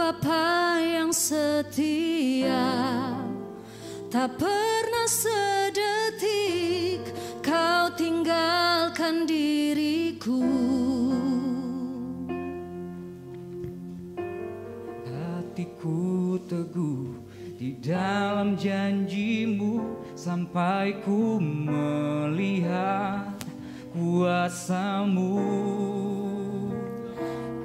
Bapa yang setia, tak pernah sedetik Kau tinggalkan diriku. Hatiku teguh di dalam janji-Mu sampai ku melihat kuasa-Mu.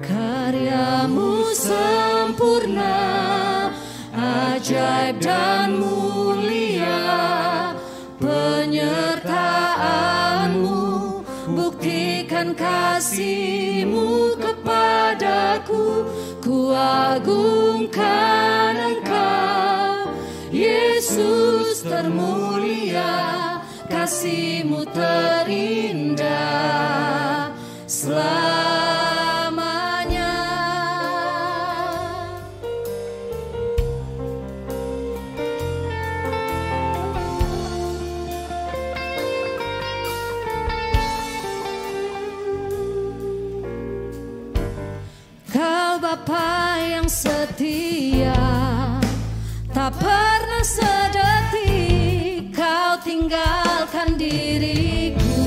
Karya-Mu sempurna, ajaib dan mulia, penyertaan-Mu buktikan kasih-Mu kepadaku. Ku agungkan Engkau, Yesus termulia, kasih-Mu terindah selamanya. Kau Bapa yang setia, tak pernah sedetik Kau tinggalkan diriku.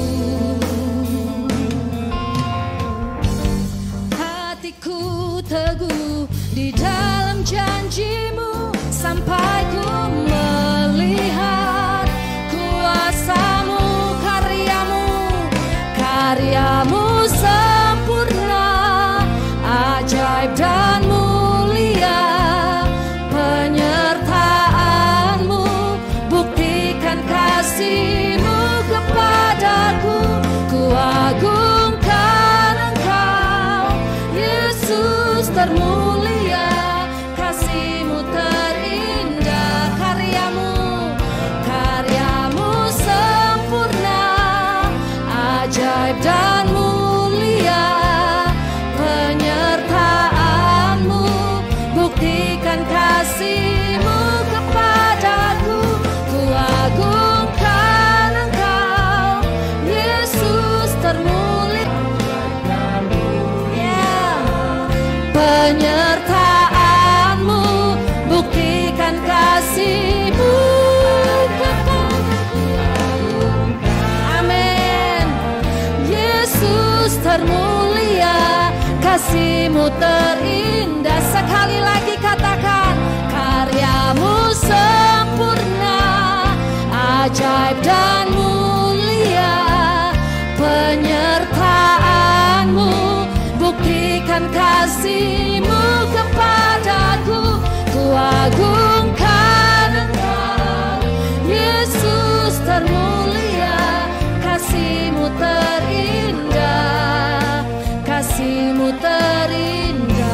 Hatiku teguh di dalam janji-Mu sampai ku melihat kuasa-Mu, karya-Mu sempurna, ajaib dan mulia, penyertaan-Mu buktikan kasih-Mu kepadaku. Ku agungkan Engkau, Yesus termulia, kasih-Mu terindah, karya-Mu sempurna, ajaib dan mulia, penyertaan-Mu buktikan kasih-Mu kepadaku. Ku agungkan Engkau, Yesus termulia, penyertaan-Mu buktikan kasih-Mu kepadaku. Amin. Yesus termulia, kasih-Mu terindah. Sekali lagi katakan, karya-Mu sempurna, ajaib dan mulia, penyertaan-Mu buktikan kasih-Mu kepadaku. Ku agungkan Engkau, Yesus termulia, kasih-Mu terindah, kasih-Mu terindah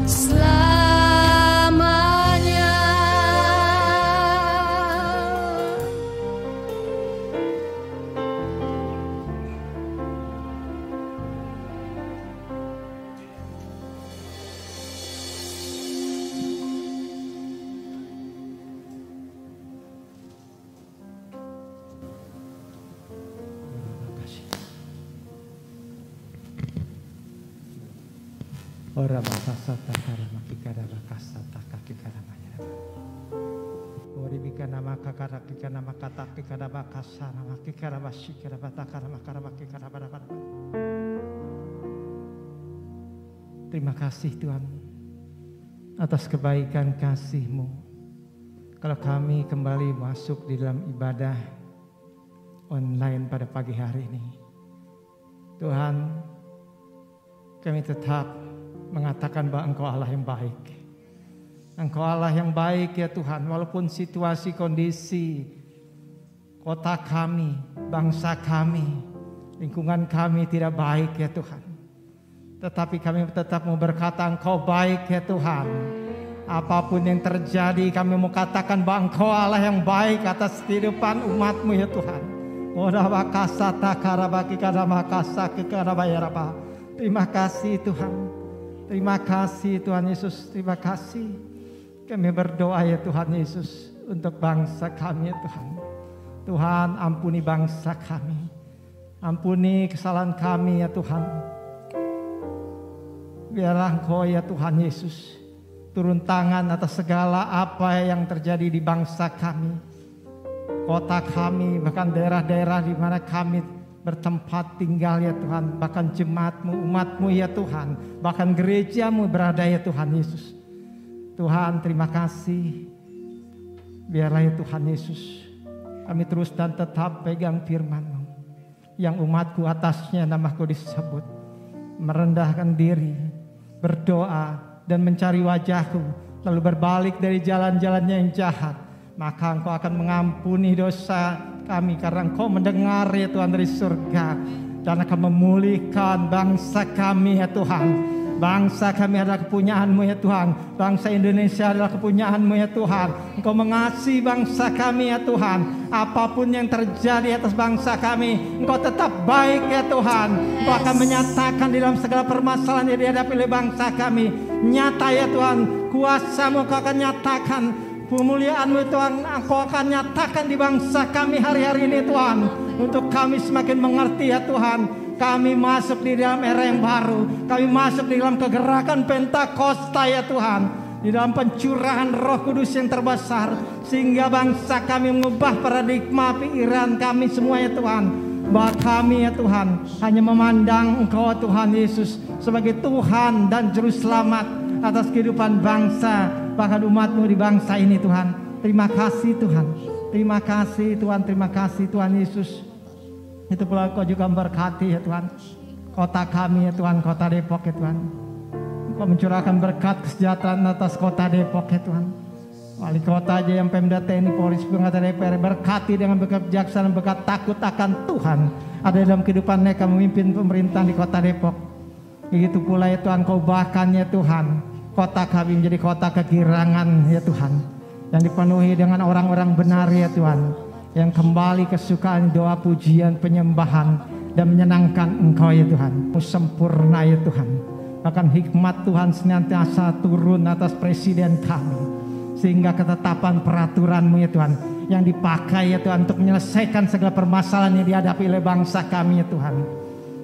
selamanya. Ora bakasa takara makikara bakasa takakikara maya. Ori bikana makakara kikana makatakikara bakasa makikara basikara batakara makara makikara barabara. Terima kasih Tuhan atas kebaikan kasih-Mu. Kalau kami kembali masuk di dalam ibadah online pada pagi hari ini, Tuhan, kami tetap mengatakan bahwa Engkau Allah yang baik. Engkau Allah yang baik ya Tuhan, walaupun situasi kondisi kota kami, bangsa kami, lingkungan kami tidak baik ya Tuhan. Tetapi kami tetap mau berkata Engkau baik ya Tuhan. Apapun yang terjadi kami mau katakan bahwa Engkau Allah yang baik atas kehidupan umat-Mu ya Tuhan. Terima kasih Tuhan. Terima kasih Tuhan Yesus, terima kasih. Kami berdoa ya Tuhan Yesus untuk bangsa kami ya Tuhan. Tuhan ampuni bangsa kami. Ampuni kesalahan kami ya Tuhan. biarlah Engkau ya Tuhan Yesus turun tangan atas segala apa yang terjadi di bangsa kami, kota kami, bahkan daerah-daerah di mana kami bertempat tinggal ya Tuhan, bahkan jemaat-Mu, umat-Mu ya Tuhan, bahkan gereja-Mu berada ya Tuhan Yesus. Tuhan, terima kasih. Biarlah ya Tuhan Yesus, kami terus dan tetap pegang firman-Mu, yang umat-Ku atasnya nama-Ku disebut, merendahkan diri, berdoa, dan mencari wajah-Ku, lalu berbalik dari jalan-jalannya yang jahat, maka Engkau akan mengampuni dosa kami, karena Engkau mendengar ya Tuhan dari surga, dan akan memulihkan bangsa kami ya Tuhan. Bangsa kami adalah kepunyaan-Mu ya Tuhan. Bangsa Indonesia adalah kepunyaan-Mu ya Tuhan. Engkau mengasihi bangsa kami ya Tuhan. Apapun yang terjadi atas bangsa kami, Engkau tetap baik ya Tuhan. Engkau akan menyatakan di dalam segala permasalahan yang dihadapi oleh bangsa kami. Nyata ya Tuhan, kuasa-Mu Engkau akan nyatakan. Kemuliaan-Mu Tuhan, Engkau akan nyatakan di bangsa kami hari-hari ini Tuhan. Untuk kami semakin mengerti ya Tuhan. Kami masuk di dalam era yang baru. Kami masuk di dalam kegerakan Pentakosta ya Tuhan. Di dalam pencurahan Roh Kudus yang terbesar. Sehingga bangsa kami mengubah paradigma pikiran kami semua ya Tuhan. Bahwa kami ya Tuhan hanya memandang Engkau Tuhan Yesus sebagai Tuhan dan Juru Selamat atas kehidupan bangsa, bahkan umat-Mu di bangsa ini Tuhan. Terima kasih Tuhan. Terima kasih Tuhan. Terima kasih Tuhan Yesus. Itu pula Kau juga memberkati ya Tuhan kota kami ya Tuhan, kota Depok ya Tuhan. Kau mencurahkan berkat kesejahteraan atas kota Depok ya Tuhan. Wali kota aja yang Pemda TNI Polri pengantar DPR berkati dengan berkat kebijaksanaan, berkat takut akan Tuhan ada dalam kehidupan mereka memimpin pemerintahan di kota Depok. Begitu pula ya Tuhan, Kau bahkan ya Tuhan kota kami menjadi kota kegirangan ya Tuhan, yang dipenuhi dengan orang-orang benar ya Tuhan, yang kembali kesukaan doa pujian penyembahan dan menyenangkan Engkau ya Tuhan. Sempurna ya Tuhan. Bahkan hikmat Tuhan senantiasa turun atas presiden kami, sehingga ketetapan peraturan-Mu ya Tuhan yang dipakai ya Tuhan untuk menyelesaikan segala permasalahan yang dihadapi oleh bangsa kami ya Tuhan.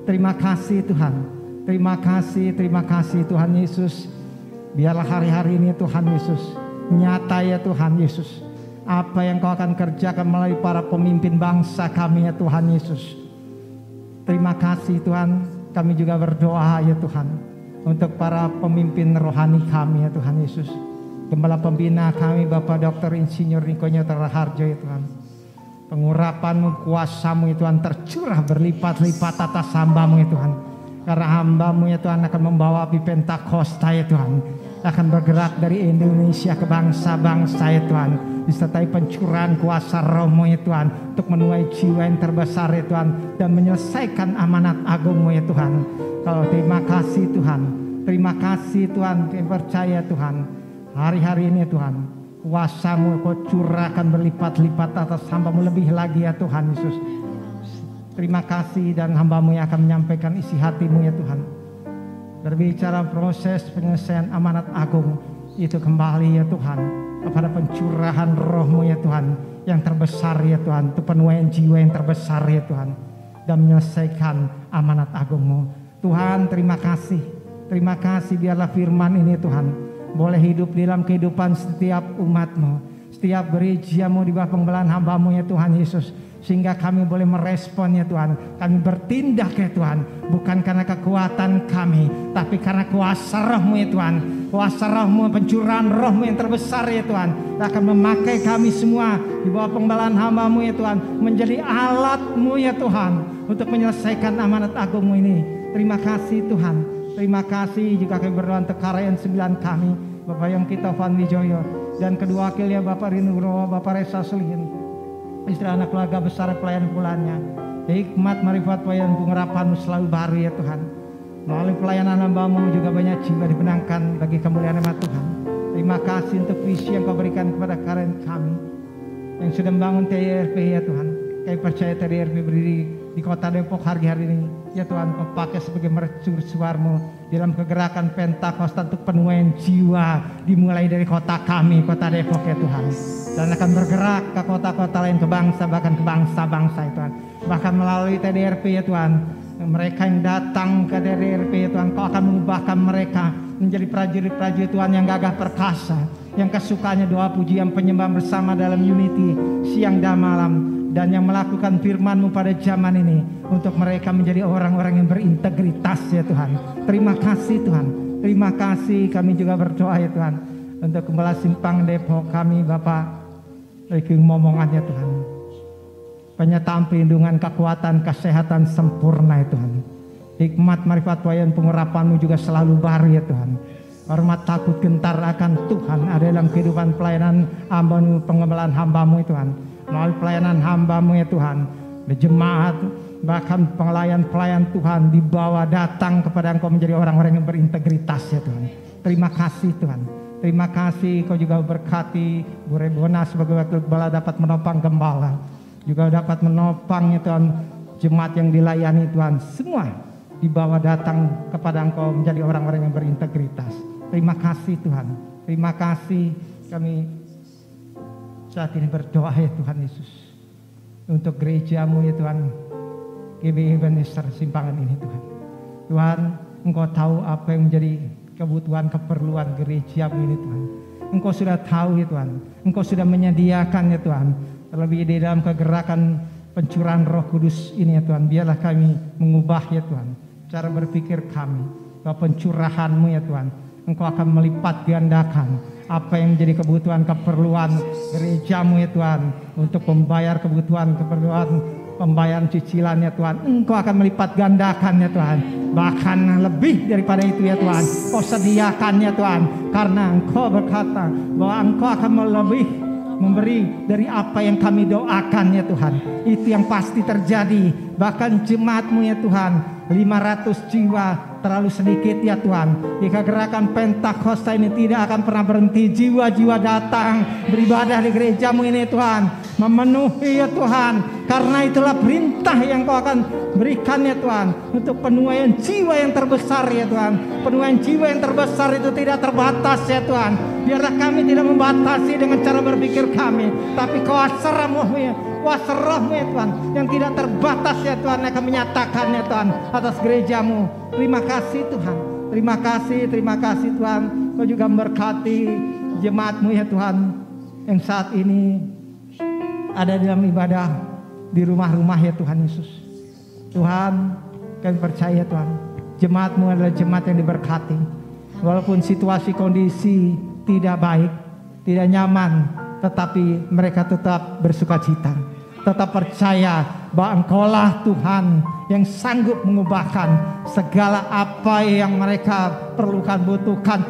Terima kasih Tuhan. Terima kasih Tuhan Yesus. Biarlah hari-hari ini Tuhan Yesus nyata ya Tuhan Yesus, apa yang Kau akan kerjakan melalui para pemimpin bangsa kami ya Tuhan Yesus. Terima kasih Tuhan. Kami juga berdoa ya Tuhan untuk para pemimpin rohani kami ya Tuhan Yesus. Gembala pembina kami Bapak Dr. Insinyur Niko Nyoto Raharjo ya Tuhan. Pengurapan-Mu, kuasa-Mu ya Tuhan tercurah berlipat-lipat atas hamba-Mu ya Tuhan. Karena hamba-Mu ya Tuhan akan membawa api Pentakosta ya Tuhan, akan bergerak dari Indonesia ke bangsa-bangsa ya Tuhan, disertai pencurahan kuasa Roh-Mu ya Tuhan, untuk menuai jiwa yang terbesar ya Tuhan, dan menyelesaikan amanat agung-Mu ya Tuhan. Kalau terima kasih Tuhan, terima kasih Tuhan, kami percaya Tuhan, hari-hari ini Tuhan, kuasa-Mu Kau curahkan berlipat-lipat atas hamba-Mu lebih lagi ya Tuhan Yesus. Terima kasih, dan hamba-Mu yang akan menyampaikan isi hati-Mu ya Tuhan, berbicara proses penyelesaian amanat agung itu kembali ya Tuhan kepada pencurahan Roh-Mu ya Tuhan yang terbesar ya Tuhan, untuk penuaian jiwa yang terbesar ya Tuhan, dan menyelesaikan amanat agung-Mu Tuhan. Terima kasih, biarlah firman ini Tuhan boleh hidup di dalam kehidupan setiap umat-Mu, setiap gereja-Mu di bawah pengbelaan hamba-Mu ya Tuhan Yesus, sehingga kami boleh merespon ya Tuhan. Kami bertindak ya Tuhan, bukan karena kekuatan kami, tapi karena kuasa Roh-Mu ya Tuhan. Kuasa Roh-Mu, pencurahan Roh-Mu yang terbesar ya Tuhan, akan memakai kami semua di bawah pengbelaan hamba-Mu ya Tuhan, menjadi alat-Mu ya Tuhan, untuk menyelesaikan amanat agung-Mu ini. Terima kasih Tuhan. Terima kasih juga kami berdoa untuk karyan 9 kami, Bapak Yongki Taufan Wijoyo, dan kedua wakilnya Bapak Rindu Nugroho, Bapak Resa Sulihin, istri anak keluarga besar pelayan bulannya. Hikmat marifat pelayan pengurapan-Mu selalu baru ya Tuhan. Melalui pelayanan hamba-Mu juga banyak jiwa dimenangkan bagi kemuliaan nama Tuhan. Terima kasih untuk visi yang Kau berikan kepada karyan kami yang sudah membangun TRP ya Tuhan. Kami percaya TRP berdiri di kota Depok hari-hari ini ya Tuhan, Kau pakai sebagai mercusuar-Mu dalam kegerakan Pentakosta untuk penuaian jiwa, dimulai dari kota kami, kota Depok ya Tuhan, dan akan bergerak ke kota-kota lain, ke bangsa, bahkan ke bangsa-bangsa ya Tuhan. Bahkan melalui TDRP ya Tuhan, Mereka yang datang ke DRP ya Tuhan, Kau akan mengubahkan mereka menjadi prajurit-prajurit Tuhan yang gagah perkasa, yang kesukaannya doa pujian penyembahan bersama dalam unity siang dan malam, dan yang melakukan firman-Mu pada zaman ini untuk mereka menjadi orang-orang yang berintegritas ya Tuhan. Terima kasih Tuhan, terima kasih. Kami juga berdoa ya Tuhan untuk Gembala Simpang Depok kami Bapak, bagi ngomongannya Tuhan, penyertaan perlindungan, kekuatan, kesehatan sempurna ya Tuhan. Hikmat, marifat, wayan, pengurapan-Mu juga selalu baru ya Tuhan. Hormat, takut, gentar akan Tuhan ada dalam kehidupan pelayanan hamba-Mu, pengembalaan hamba-Mu ya Tuhan. Melalui pelayanan hamba-Mu ya Tuhan, jemaat, bahkan pelayan-pelayan Tuhan dibawa datang kepada Engkau menjadi orang-orang yang berintegritas ya Tuhan. Terima kasih Tuhan. Terima kasih Kau juga berkati Bu Rebona sebagai wakil gembala dapat menopang gembala, juga dapat menopang ya Tuhan jemaat yang dilayani Tuhan. Semua dibawa datang kepada Engkau menjadi orang-orang yang berintegritas. Terima kasih Tuhan. Terima kasih. Kami saat ini berdoa ya Tuhan Yesus untuk gereja-Mu ya Tuhan, GBI Ebenezer Simpangan ini Tuhan. Tuhan, Engkau tahu apa yang menjadi kebutuhan keperluan gereja-Mu ini Tuhan. Engkau sudah tahu ya Tuhan. Engkau sudah menyediakan ya Tuhan. Terlebih di dalam kegerakan pencurahan Roh Kudus ini ya Tuhan, biarlah kami mengubah ya Tuhan cara berpikir kami, bahwa pencurahan-Mu ya Tuhan, Engkau akan melipat gandakan apa yang menjadi kebutuhan keperluan gereja-Mu ya Tuhan, untuk membayar kebutuhan keperluan pembayaran cicilan ya Tuhan. Engkau akan melipat gandakan ya Tuhan, bahkan lebih daripada itu ya Tuhan. Kau sediakan ya Tuhan, karena Engkau berkata bahwa Engkau akan lebih memberi dari apa yang kami doakan ya Tuhan. Itu yang pasti terjadi. Bahkan jemaat-Mu ya Tuhan, 500 jiwa terlalu sedikit ya Tuhan. Jika gerakan Pentakosta ini tidak akan pernah berhenti, jiwa-jiwa datang beribadah di gereja-Mu ini Tuhan, memenuhi ya Tuhan. Karena itulah perintah yang Kau akan berikan ya Tuhan, untuk penuaian jiwa yang terbesar ya Tuhan. Penuaian jiwa yang terbesar itu tidak terbatas ya Tuhan. Biarlah kami tidak membatasi dengan cara berpikir kami, tapi kuasa Roh-Mu ya Tuhan, yang tidak terbatas ya Tuhan, akan menyatakan ya Tuhan atas gereja-Mu. Terima kasih Tuhan. Terima kasih Tuhan. Kau juga memberkati jemaat-Mu ya Tuhan, yang saat ini ada dalam ibadah di rumah-rumah ya Tuhan Yesus. Tuhan, kami percaya Tuhan, jemaat-Mu adalah jemaat yang diberkati. Walaupun situasi kondisi tidak baik, tidak nyaman, tetapi mereka tetap bersukacita, tetap percaya bahwa Engkaulah Tuhan yang sanggup mengubahkan segala apa yang mereka perlukan, butuhkan.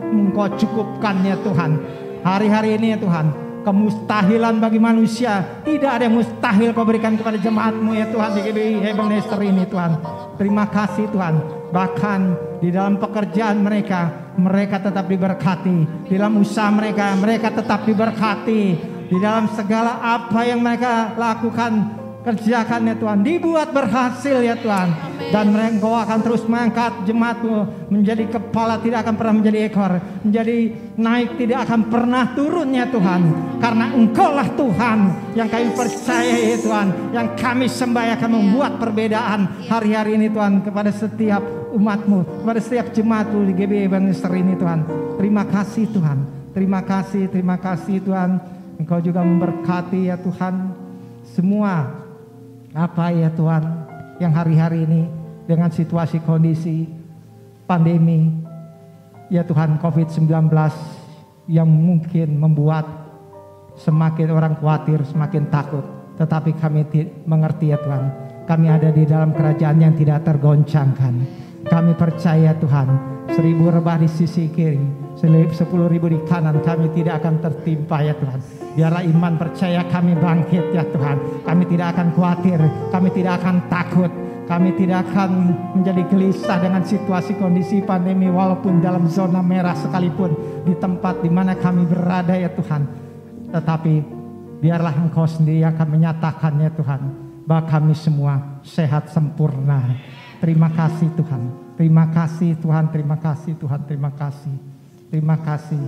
Engkau cukupkan ya Tuhan. Hari-hari ini ya Tuhan, kemustahilan bagi manusia, tidak ada yang mustahil Kau berikan kepada jemaat-Mu ya Tuhan di GBI Ebenezer ini Tuhan. Terima kasih Tuhan. Bahkan di dalam pekerjaan mereka, mereka tetap diberkati. Di dalam usaha mereka, mereka tetap diberkati. Di dalam segala apa yang mereka lakukan, kerjakan ya Tuhan, dibuat berhasil ya Tuhan. Dan Engkau akan terus mengangkat jemaat-Mu menjadi kepala, tidak akan pernah menjadi ekor, menjadi naik, tidak akan pernah turun ya Tuhan. Karena Engkaulah Tuhan yang kami percaya ya Tuhan, yang kami sembah, akan membuat perbedaan hari-hari ini Tuhan, kepada setiap umat-Mu, kepada setiap jemaat-Mu di GBI Ebenezer ini Tuhan. Terima kasih Tuhan. Terima kasih Tuhan. Engkau juga memberkati ya Tuhan semua apa ya Tuhan yang hari-hari ini dengan situasi kondisi pandemi ya Tuhan COVID-19 yang mungkin membuat semakin orang khawatir, semakin takut. Tetapi kami mengerti ya Tuhan, kami ada di dalam kerajaan yang tidak tergoncangkan. Kami percaya Tuhan, 1000 rebah di sisi kiri, 10.000 di kanan, kami tidak akan tertimpa ya Tuhan. Biarlah iman percaya kami bangkit ya Tuhan. Kami tidak akan khawatir, kami tidak akan takut, kami tidak akan menjadi gelisah dengan situasi kondisi pandemi, walaupun dalam zona merah sekalipun di tempat di mana kami berada ya Tuhan. Tetapi biarlah Engkau sendiri akan menyatakan ya Tuhan, bahwa kami semua sehat sempurna. Terima kasih Tuhan. Terima kasih Tuhan. Terima kasih Tuhan. Terima kasih. Terima kasih.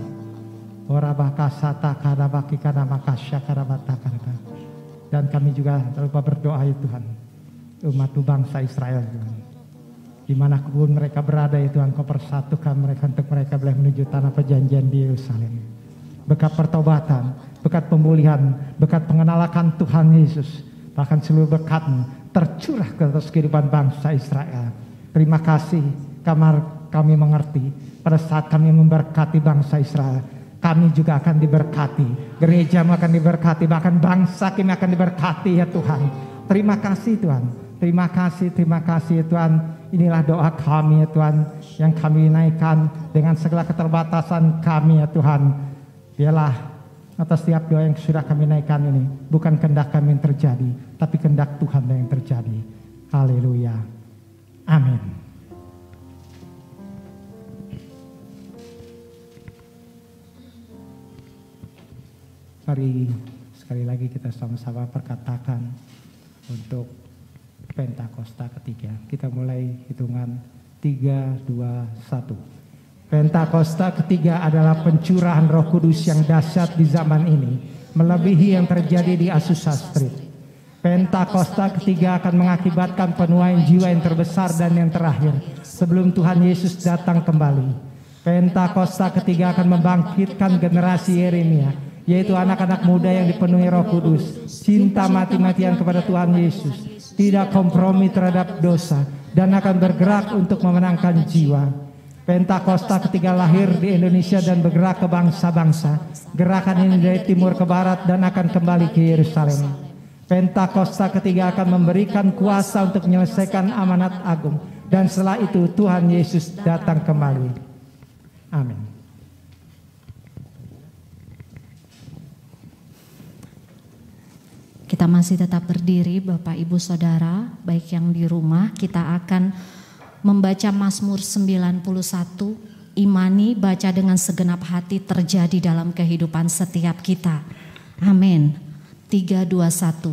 Dan kami juga lupa berdoa ya Tuhan, umat-Mu bangsa Israel Tuhan. Dimanapun mereka berada ya Tuhan, Kau persatukan mereka untuk mereka boleh menuju tanah perjanjian di Yerusalem. Berkat pertobatan, berkat pemulihan, berkat pengenalan Tuhan Yesus, bahkan seluruh berkat-Mu tercurah ke atas kehidupan bangsa Israel. Terima kasih kami mengerti pada saat kami memberkati bangsa Israel, kami juga akan diberkati. Gereja-Mu akan diberkati, bahkan bangsa kami akan diberkati ya Tuhan. Terima kasih Tuhan. Terima kasih ya Tuhan. Inilah doa kami ya Tuhan, yang kami naikkan dengan segala keterbatasan kami ya Tuhan. Biarlah atas setiap doa yang sudah kami naikkan ini, bukan kehendak kami yang terjadi, tapi kehendak Tuhan yang terjadi. Haleluya. Amin. Mari sekali lagi kita sama-sama perkatakan untuk Pentakosta ketiga. Kita mulai hitungan 3, 2, 1. Pentakosta ketiga adalah pencurahan Roh Kudus yang dahsyat di zaman ini, melebihi yang terjadi di Azusa Street. Pentakosta ketiga akan mengakibatkan penuaian jiwa yang terbesar dan yang terakhir sebelum Tuhan Yesus datang kembali. Pentakosta ketiga akan membangkitkan generasi Yeremia, yaitu anak-anak muda yang dipenuhi Roh Kudus, cinta mati-matian kepada Tuhan Yesus, tidak kompromi terhadap dosa, dan akan bergerak untuk memenangkan jiwa. Pentakosta ketiga lahir di Indonesia dan bergerak ke bangsa-bangsa. Gerakan ini dari timur ke barat dan akan kembali ke Yerusalem. Pentakosta ketiga akan memberikan kuasa untuk menyelesaikan amanat agung, dan setelah itu Tuhan Yesus datang kembali. Amin. Kita masih tetap berdiri Bapak Ibu Saudara, baik yang di rumah, kita akan membaca Mazmur 91, imani, baca dengan segenap hati terjadi dalam kehidupan setiap kita. Amin. 3, 2, 1.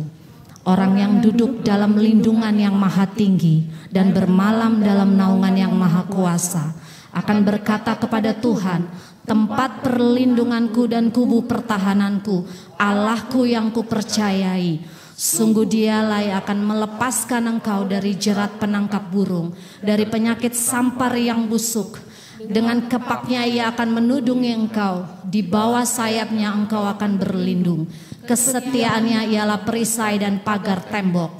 Orang yang duduk dalam lindungan yang maha tinggi dan bermalam dalam naungan yang maha kuasa akan berkata kepada Tuhan, tempat perlindunganku dan kubu pertahananku, Allahku yang kupercayai. Sungguh Dialah yang akan melepaskan engkau dari jerat penangkap burung, dari penyakit sampar yang busuk. Dengan kepaknya Ia akan menudungi engkau, di bawah sayapnya engkau akan berlindung. Kesetiaannya ialah perisai dan pagar tembok.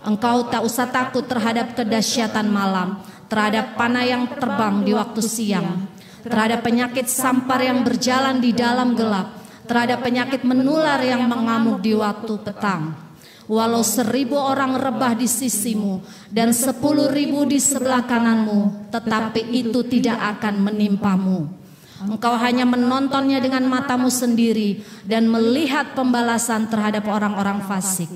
Engkau tak usah takut terhadap kedahsyatan malam, terhadap panah yang terbang di waktu siang, terhadap penyakit sampar yang berjalan di dalam gelap, terhadap penyakit menular yang mengamuk di waktu petang. Walau 1000 orang rebah di sisimu dan 10.000 di sebelah kananmu, tetapi itu tidak akan menimpamu. Engkau hanya menontonnya dengan matamu sendiri dan melihat pembalasan terhadap orang-orang fasik.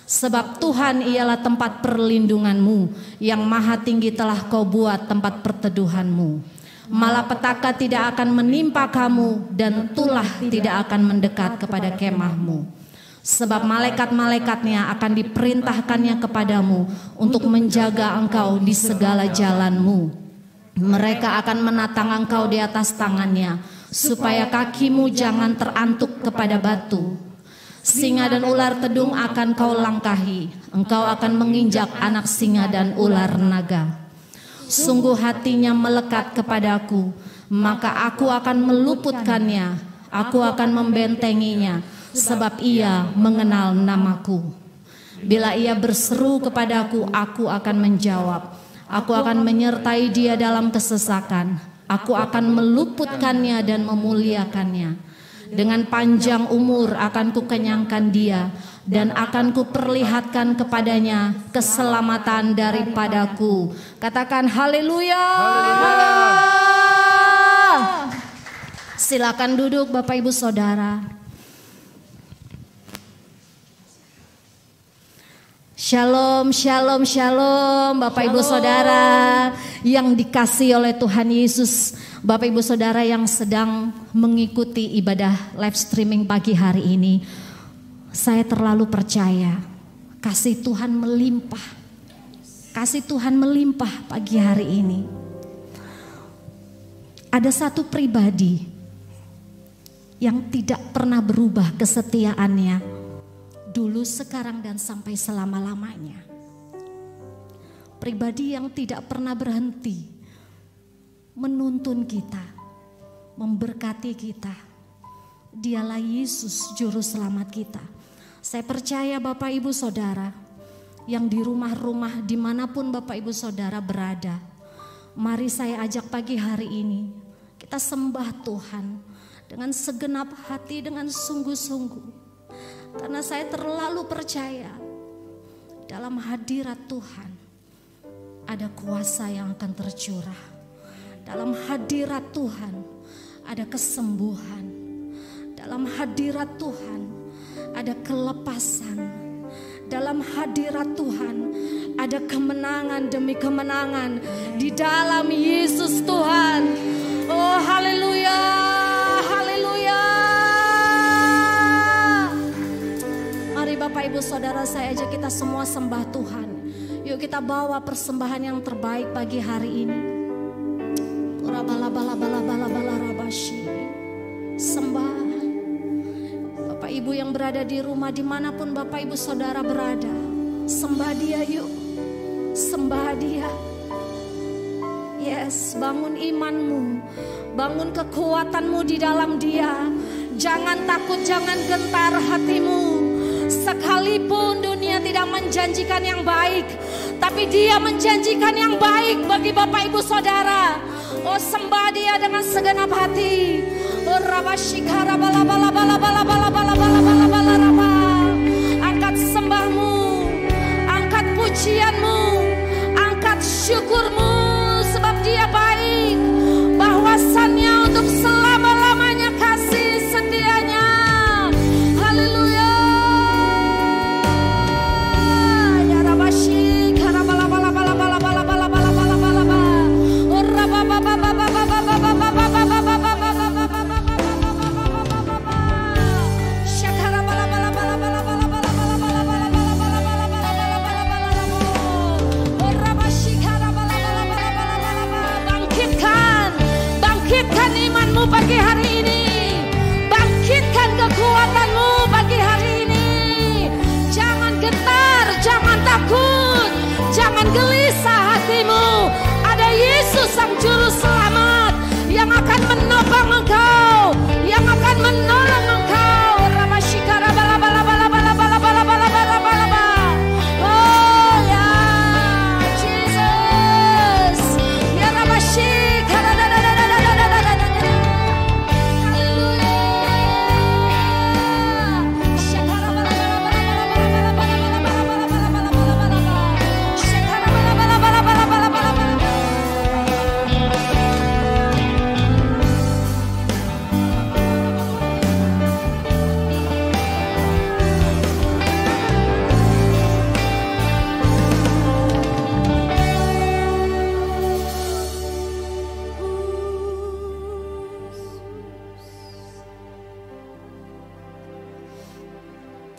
Sebab Tuhan ialah tempat perlindunganmu, yang maha tinggi telah kau buat tempat perteduhanmu. Malapetaka tidak akan menimpa kamu dan tulah tidak akan mendekat kepada kemahmu. Sebab malaikat-malaikatnya akan diperintahkannya kepadamu untuk menjaga engkau di segala jalanmu. Mereka akan menatang engkau di atas tangannya, supaya kakimu jangan terantuk kepada batu. Singa dan ular tedung akan kau langkahi, engkau akan menginjak anak singa dan ular naga. Sungguh hatinya melekat kepadaku, maka aku akan meluputkannya, aku akan membentenginya, sebab ia mengenal namaku. Bila ia berseru kepadaku, aku akan menjawab. Aku akan menyertai dia dalam kesesakan. Aku akan meluputkannya dan memuliakannya. Dengan panjang umur akan kukenyangkan dia, dan akan kuperlihatkan kepadanya keselamatan daripadaku. Katakan haleluya. Silakan duduk Bapak Ibu Saudara. Shalom, shalom, shalom Bapak Ibu Saudara yang dikasihi oleh Tuhan Yesus. Bapak Ibu Saudara yang sedang mengikuti ibadah live streaming pagi hari ini, saya terlalu percaya kasih Tuhan melimpah. Kasih Tuhan melimpah pagi hari ini. Ada satu pribadi yang tidak pernah berubah kesetiaannya, dulu, sekarang, dan sampai selama-lamanya. pribadi yang tidak pernah berhenti menuntun kita, memberkati kita. Dialah Yesus juru selamat kita. Saya percaya Bapak Ibu Saudara yang di rumah-rumah dimanapun Bapak Ibu Saudara berada, mari saya ajak pagi hari ini kita sembah Tuhan dengan segenap hati, dengan sungguh-sungguh. Karena saya terlalu percaya dalam hadirat Tuhan ada kuasa yang akan tercurah. Dalam hadirat Tuhan ada kesembuhan. Dalam hadirat Tuhan ada kelepasan. Dalam hadirat Tuhan ada kemenangan demi kemenangan di dalam Yesus Tuhan. Oh haleluya, haleluya. Mari Bapak Ibu Saudara, saya ajak kita semua sembah Tuhan. Yuk kita bawa persembahan yang terbaik pagi hari ini. Sembah. Bapak Ibu yang berada di rumah, dimanapun Bapak Ibu Saudara berada, sembah Dia yuk. Sembah Dia. Yes, bangun imanmu, bangun kekuatanmu di dalam Dia. Jangan takut, jangan gentar hatimu. Sekalipun dunia tidak menjanjikan yang baik, tapi Dia menjanjikan yang baik bagi Bapak Ibu Saudara. Oh sembah Dia dengan segenap hati. Oh rabashikara bala bala bala bala bala bala bala bala bala raba. Angkat sembahmu, angkat pujianmu, angkat syukurmu, sebab Dia baik. Bahwasannya untuk selama-lamanya kasih setianya. Haleluya. Ya rabashikara bala bala bala bala bala bala bala bala bala. Oh rababa. Bangkitkan imanmu pagi hari ini. Bangkitkan kekuatanmu pagi hari ini. Jangan gentar, jangan takut, jangan gelisah hatimu. Ada Yesus Sang Juru Selamat yang akan menopang engkau, yang akan menolong engkau. Ramashikara bala bala bala bala bala bala bala bala bala bala. Oh ya Jesus, ya Ramashikara.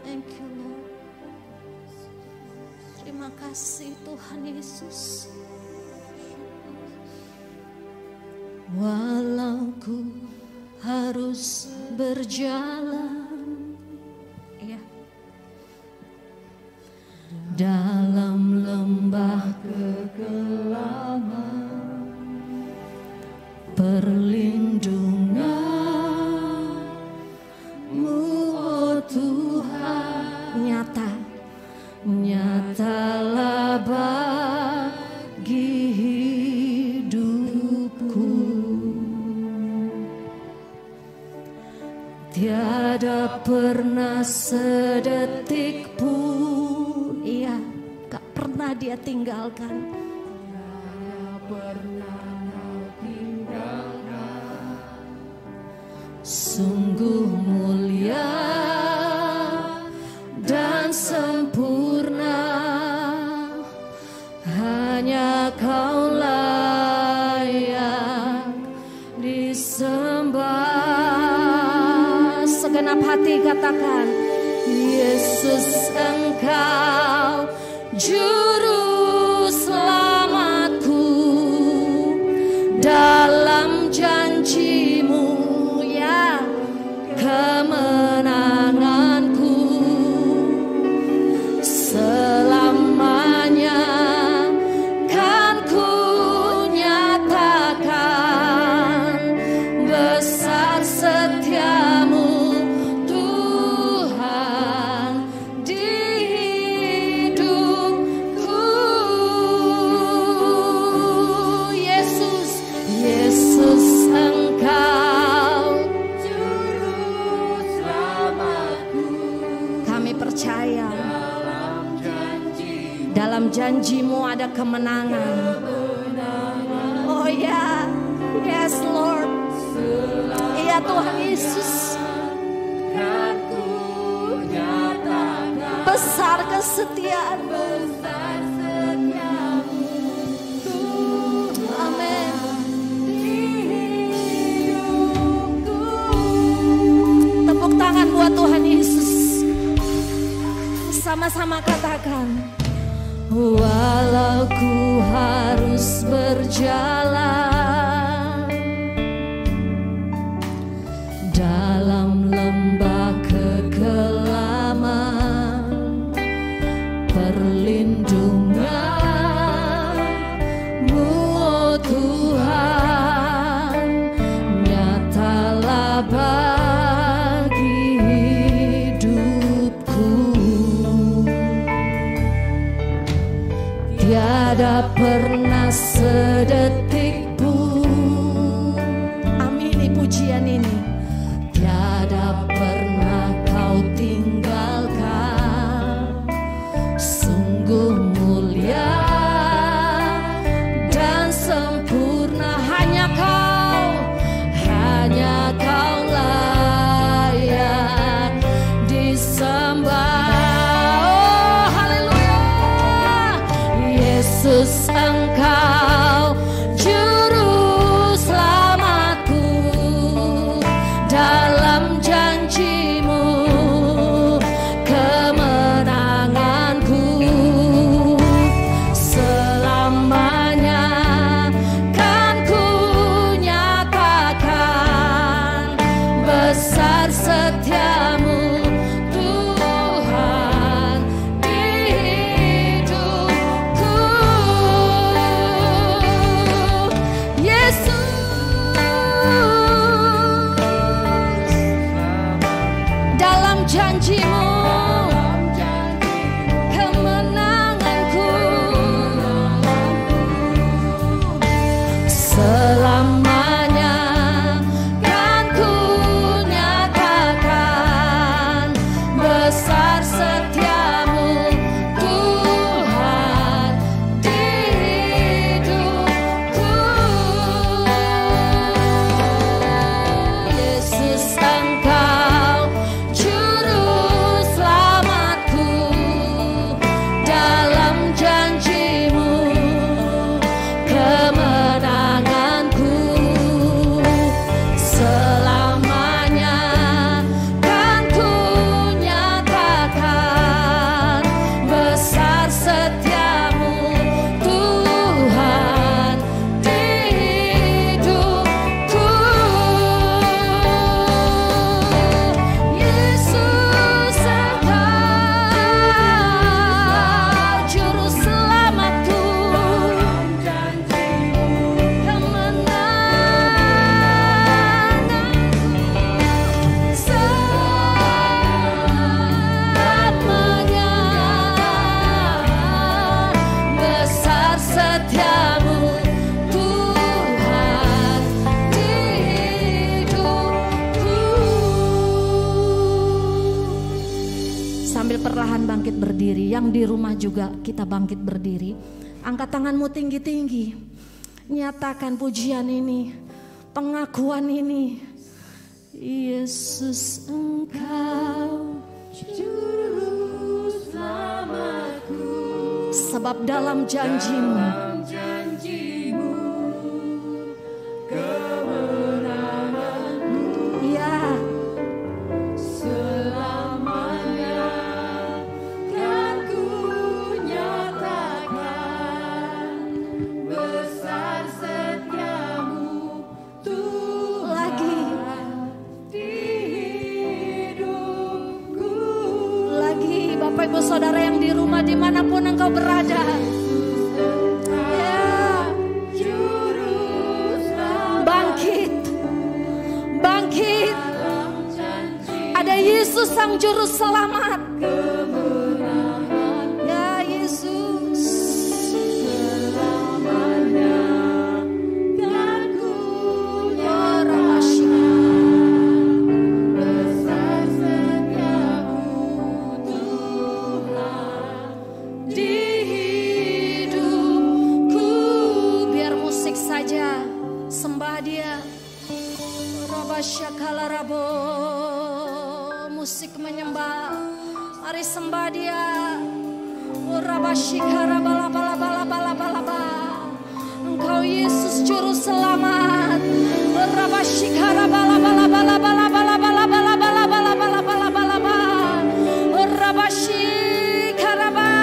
Thank you Lord. Terima kasih Tuhan Yesus. Walau ku harus berjalan dalam lembah kegelapan, perlindungan-Mu oh Tuhan nyatalah bagi hidupku. Tiada pernah sedetik pun, gak pernah Dia tinggalkan. Tiada pernah Kau tinggalkan. Sungguh mulia dan sempurna, hanya Kau layak disembah. Segenap hati katakan, Yesus Engkau Juru Selamatku. Dalam janji-Mu ya kemenanganku. Selamanya janji-Mu ada kemenangan. Oh ya, yes Lord. Iya Tuhan Yesus. Besar kesetiaan-Mu. Amin. Tepuk tangan buat Tuhan Yesus. Sama-sama katakan. Walau ku harus berjalan dalam lembah kekelaman, perlindungan-Mu oh Tuhan nyatalah bagi hidupku. Tiada pernah sedetik pun, amini pujian ini, tiada pernah Kau tinggalkan. Sungguh mulia dan sempurna hanya Kau layak disembah. Oh haleluya, Yesus Engkau juru selamatku, dalam janji-Mu kemenanganku. Selamanya kan ku nyatakan besar setia-Mu Tuhan di hidupku. Yesus, dalam janji-Mu kemenanganku. Selamanya kan ku nyatakan besar setia-Mu Tuhan di hidupku. Yesus Engkau juru selamatku, dalam janji-Mu kemenanganku. Selamanya kan ku nyatakan besar setia-Mu Tuhan di hidupku. Yesus Engkau juru selamatku, kemenanganku. Selamanya besar setia-Mu Tuhan di hidupku. Sambil perlahan bangkit berdiri, yang di rumah juga kita bangkit berdiri. Angkat tanganmu tinggi-tinggi. Nyatakan pujian ini, pengakuan ini. Yesus Engkau juru selamatku, sebab dalam janji-Mu kemenanganku. Ya, selamanya kan ku nyatakan besar setia-Mu Tuhan lagi di hidupku. Lagi Bapak Ibu Saudara yang di rumah dimanapun engkau berada, ya, bangkit, bangkit. Ada Yesus Sang Juru Selamat. Ya Yesus, selamanya kan ku nyatakan besar setia-Mu Tuhan di hidupku. Sembah Dia. Rabasyakala rabo. Musik menyembah. Mari sembah Dia. Rabasyikara bala bala bala bala bala bala. Engkau Yesus juru selamat. Rabasyikara bala bala bala bala bala bala bala bala bala bala bala bala bala. Rabasyikara bala.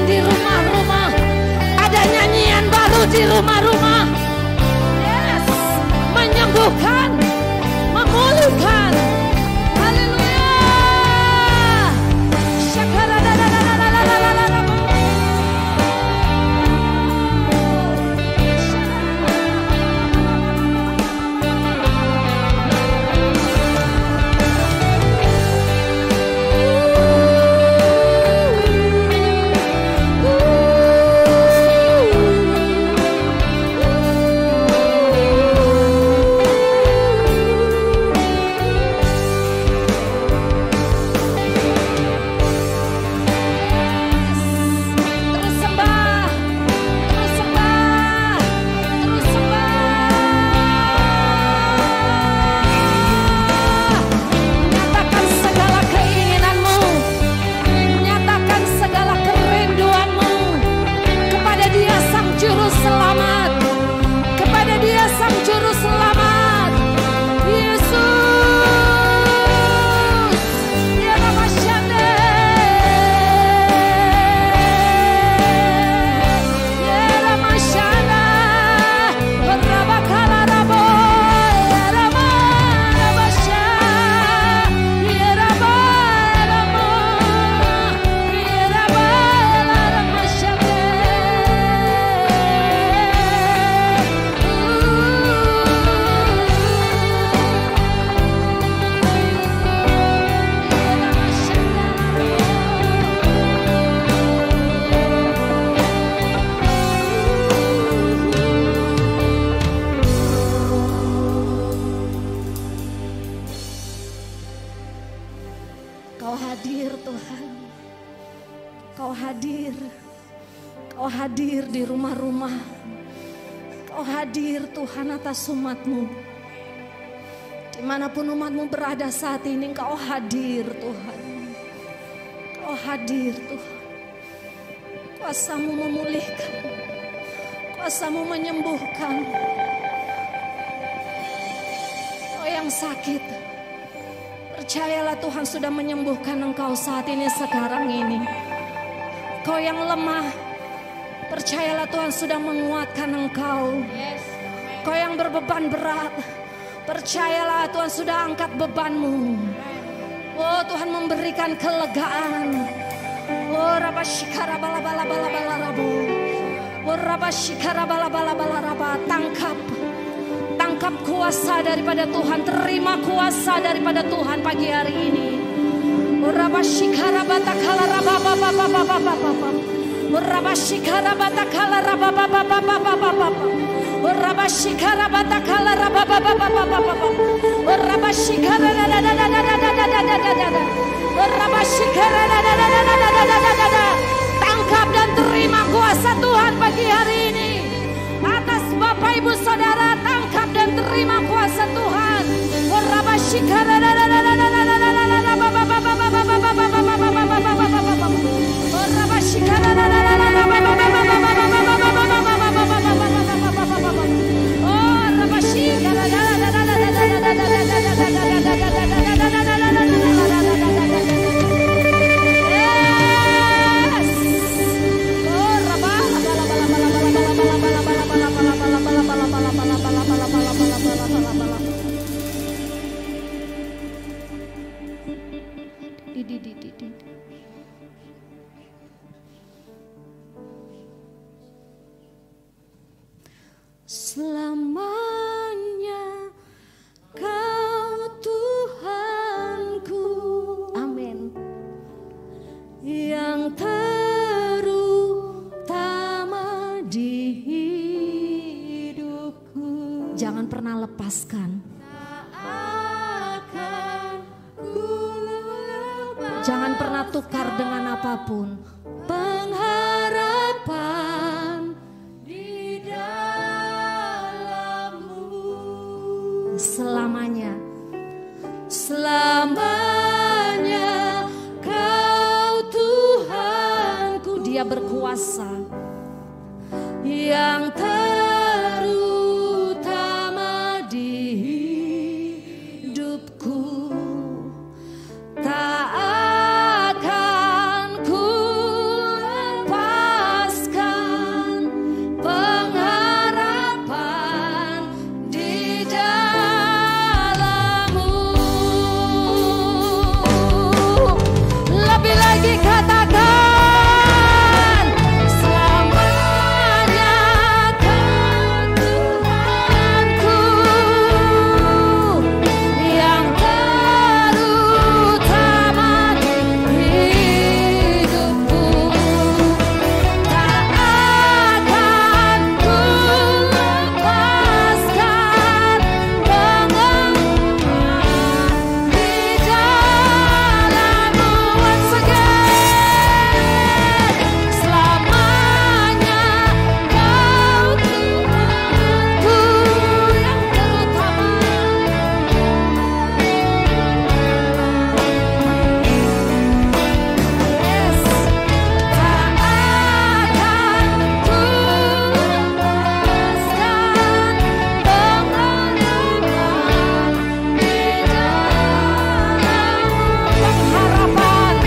Di rumah-rumah, ada nyanyian baru di rumah-rumah. Yes, menyembuhkan, memulihkan. Haleluya. hadir di rumah-rumah. Kau hadir Tuhan atas umat-Mu. Dimanapun umat-Mu berada saat ini, Kau hadir Tuhan. Kau hadir Tuhan. Kuasa-Mu memulihkan, Kuasa-Mu menyembuhkan. Kau yang sakit, percayalah Tuhan sudah menyembuhkan engkau saat ini, sekarang ini. Kau yang lemah, percayalah Tuhan sudah menguatkan engkau. Kau yang berbeban berat, percayalah Tuhan sudah angkat bebanmu. Oh, Tuhan memberikan kelegaan. Oh, rabashikara bala bala bala bala rabu. Oh, rabashikara bala bala bala raba. Tangkap kuasa daripada Tuhan. Terima kuasa daripada Tuhan pagi hari ini. Oh, rabashikara batakala raba baba baba baba baba. Oh, rabashikara batakala raba baba baba baba baba. Oh, rabashikara batakala raba Tangkap dan terima kuasa Tuhan pagi hari ini atas Bapak Ibu Saudara. Tangkap dan terima kuasa Tuhan. Selamanya Kau Tuhanku, amin, yang terutama di hidupku. Jangan pernah lepaskan. Jangan pernah tukar dengan apapun. Pengharapan di dalam-Mu selamanya. Selamanya Kau Tuhanku. Dia berkuasa, yang terutama di hidupku. Tak akan ku lepaskan pengharapan di dalam-Mu. Lebih lagi katakan, selamanya Kau Tuhanku, yang terutama di hidupku. Tak akan ku lepaskan pengharapan di dalam-Mu. Once again, selamanya Kau Tuhanku, yang terutama. Yes, tak akan ku lepaskan pengharapan di dalam-Mu. Pengharapan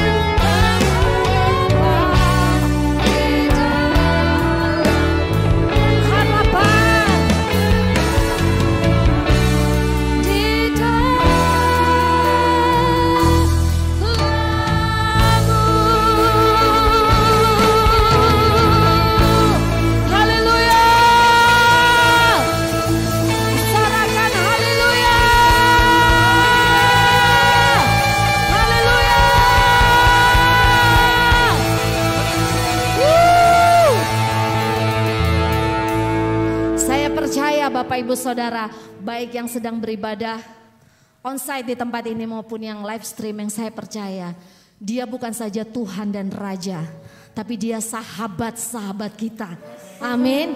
di Haleluya. Sorakan haleluya. Haleluya. Saya percaya Bapak Ibu Saudara, baik yang sedang beribadah onsite di tempat ini maupun yang live streaming, saya percaya Dia bukan saja Tuhan dan Raja, tapi Dia sahabat-sahabat kita. Amin.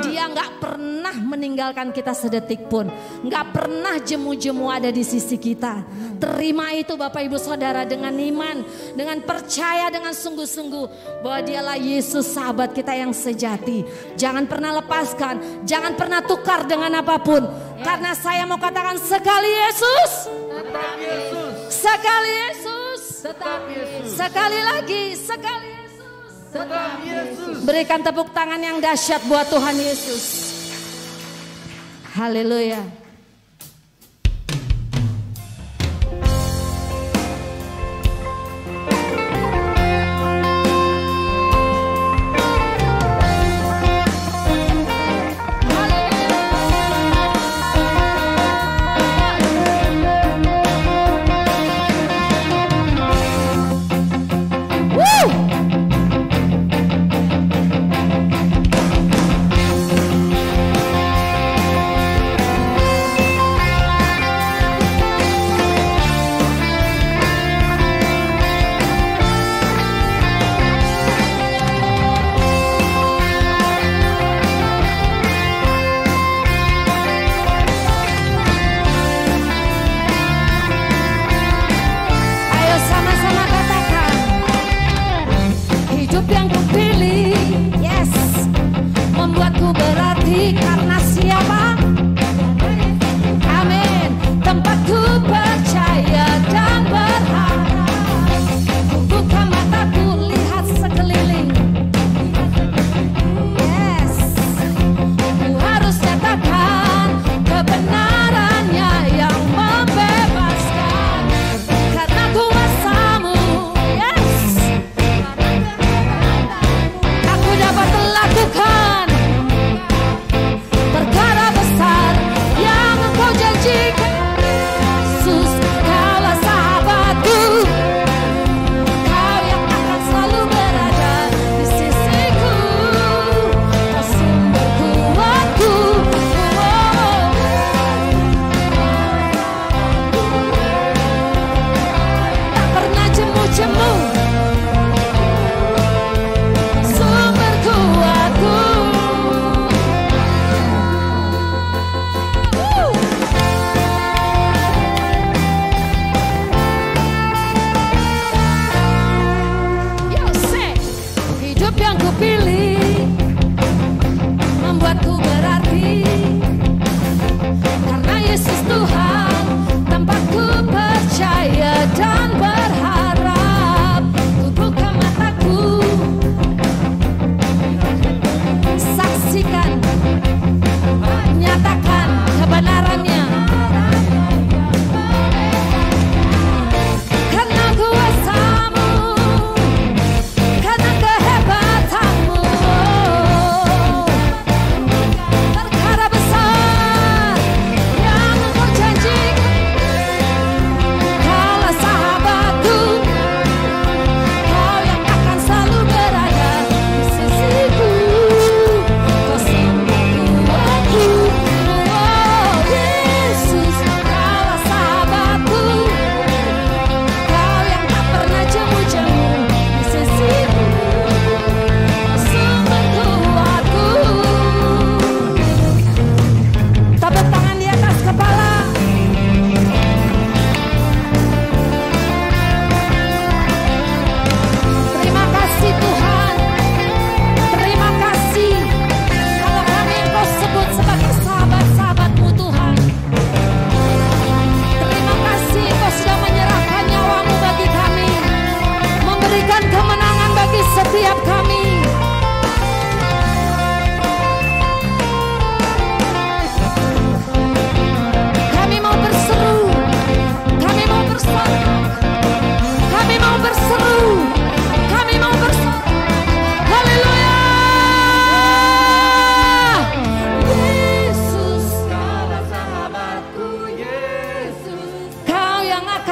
Dia nggak pernah meninggalkan kita sedetik pun, nggak pernah jemu-jemu ada di sisi kita. Terima itu Bapak Ibu Saudara dengan iman, dengan percaya, dengan sungguh-sungguh bahwa Dialah Yesus sahabat kita yang sejati. Jangan pernah lepaskan, jangan pernah tukar dengan apapun. Karena saya mau katakan, sekali Yesus, Tetap Yesus. sekali Yesus, Tetap Yesus. sekali lagi, sekali Yesus. Tetap Yesus. Berikan tepuk tangan yang dahsyat buat Tuhan Yesus. Haleluya.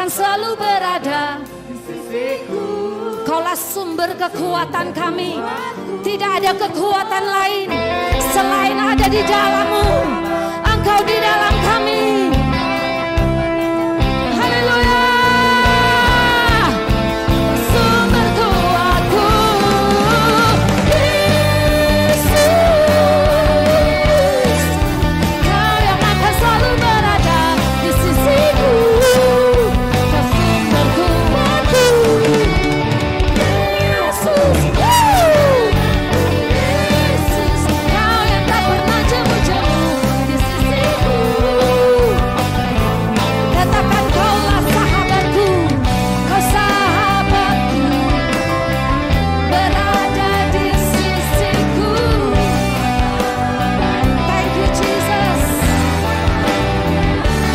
akan selalu berada di sisiku. Kaulah sumber kekuatan kami. Tidak ada kekuatan lain selain ada di dalam-Mu. Engkau di dalam kami. Haleluya. Sumber kuatku, Yesus. Kau yang akan selalu berada di sisiku. Kau sumber kuatku, Yesus. Yesus, Kau yang tak pernah jemu-jemu di sisiku. Katakan Kaulah sahabatku, Kau sahabatku, berada di sisiku. Thank you Jesus.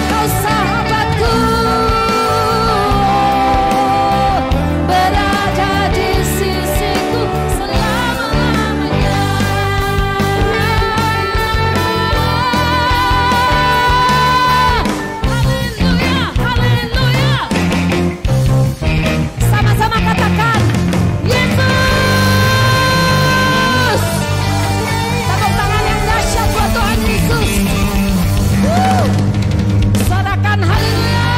Kau sahabatku, berada di sisiku selama-lamanya. Haleluya, haleluya. Sama-sama katakan, Yesus. Tepuk tangan yang dahsyat buat Tuhan Yesus. Sorakan haleluya.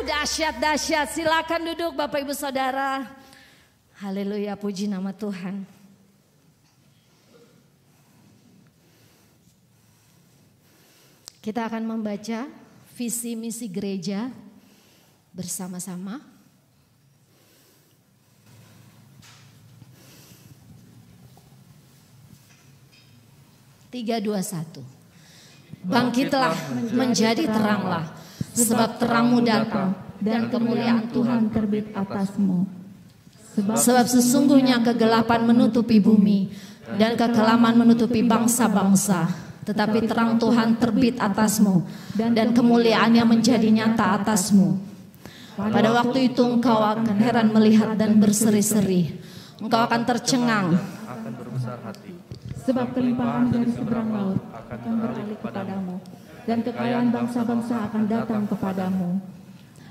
Dahsyat, dahsyat. Silakan duduk Bapak Ibu Saudara. Haleluya, puji nama Tuhan. Kita akan membaca visi misi gereja bersama-sama. Tiga, dua, satu. Bangkitlah menjadi teranglah, sebab terangmu datang dan kemuliaan Tuhan terbit atasmu. Sebab sesungguhnya kegelapan menutupi bumi dan kekelaman menutupi bangsa-bangsa. Tetapi terang Tuhan terbit atasmu dan kemuliaannya menjadi nyata atasmu. Pada waktu itu engkau akan heran melihat dan berseri-seri. Engkau akan tercengang. Akan berbesar hati. Sebab kelimpahan dari seberang laut akan beralih kepadamu, dan kekayaan bangsa-bangsa akan datang kepadamu.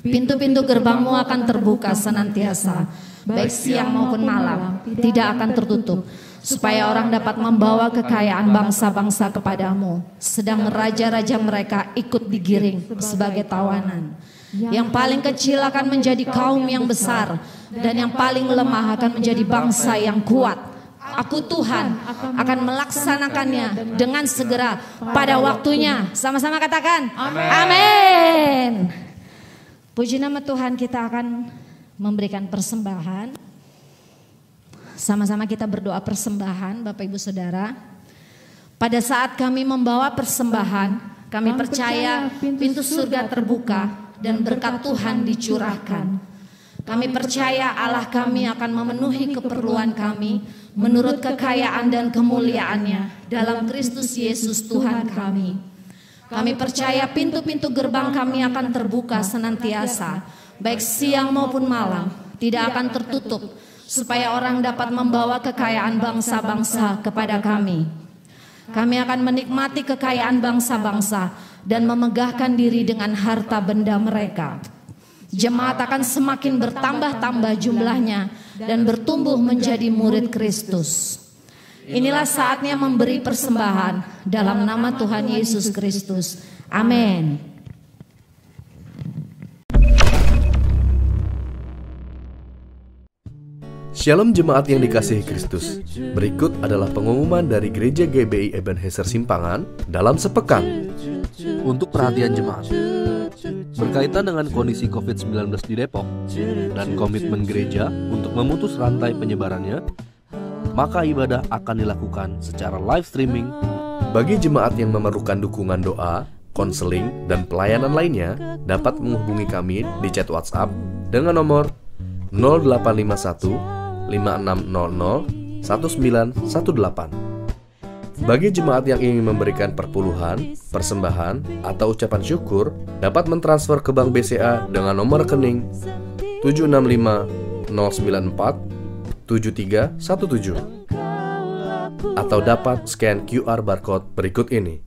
Pintu-pintu gerbangmu akan terbuka senantiasa, baik siang maupun malam, tidak akan tertutup, supaya orang dapat membawa kekayaan bangsa-bangsa kepadamu, sedang raja-raja mereka ikut digiring sebagai tawanan. Yang paling kecil akan menjadi kaum yang besar, dan yang paling lemah akan menjadi bangsa yang kuat. Aku Tuhan akan melaksanakannya dengan segera pada waktunya. Sama-sama katakan amin. Puji nama Tuhan, kita akan memberikan persembahan. Sama-sama kita berdoa persembahan Bapak Ibu Saudara. Pada saat kami membawa persembahan, kami percaya pintu surga terbuka dan berkat Tuhan dicurahkan. Kami percaya Allah kami akan memenuhi keperluan kami menurut kekayaan dan kemuliaannya dalam Kristus Yesus Tuhan kami. Kami percaya pintu-pintu gerbang kami akan terbuka senantiasa, baik siang maupun malam, tidak akan tertutup, supaya orang dapat membawa kekayaan bangsa-bangsa kepada kami. Kami akan menikmati kekayaan bangsa-bangsa dan memegahkan diri dengan harta benda mereka. Jemaat akan semakin bertambah-tambah jumlahnya dan bertumbuh menjadi murid Kristus. Inilah saatnya memberi persembahan dalam nama Tuhan Yesus Kristus. Amin. Shalom jemaat yang dikasihi Kristus. Berikut adalah pengumuman dari Gereja GBI Ebenezer Simpangan dalam sepekan. Untuk perhatian jemaat, berkaitan dengan kondisi COVID-19 di Depok dan komitmen gereja untuk memutus rantai penyebarannya, maka ibadah akan dilakukan secara live streaming. Bagi jemaat yang memerlukan dukungan doa, konseling, dan pelayanan lainnya, dapat menghubungi kami di chat WhatsApp dengan nomor 0851 5600 1918. Bagi jemaat yang ingin memberikan perpuluhan, persembahan, atau ucapan syukur, dapat mentransfer ke Bank BCA dengan nomor rekening 765 094 7317 atau dapat scan QR barcode berikut ini.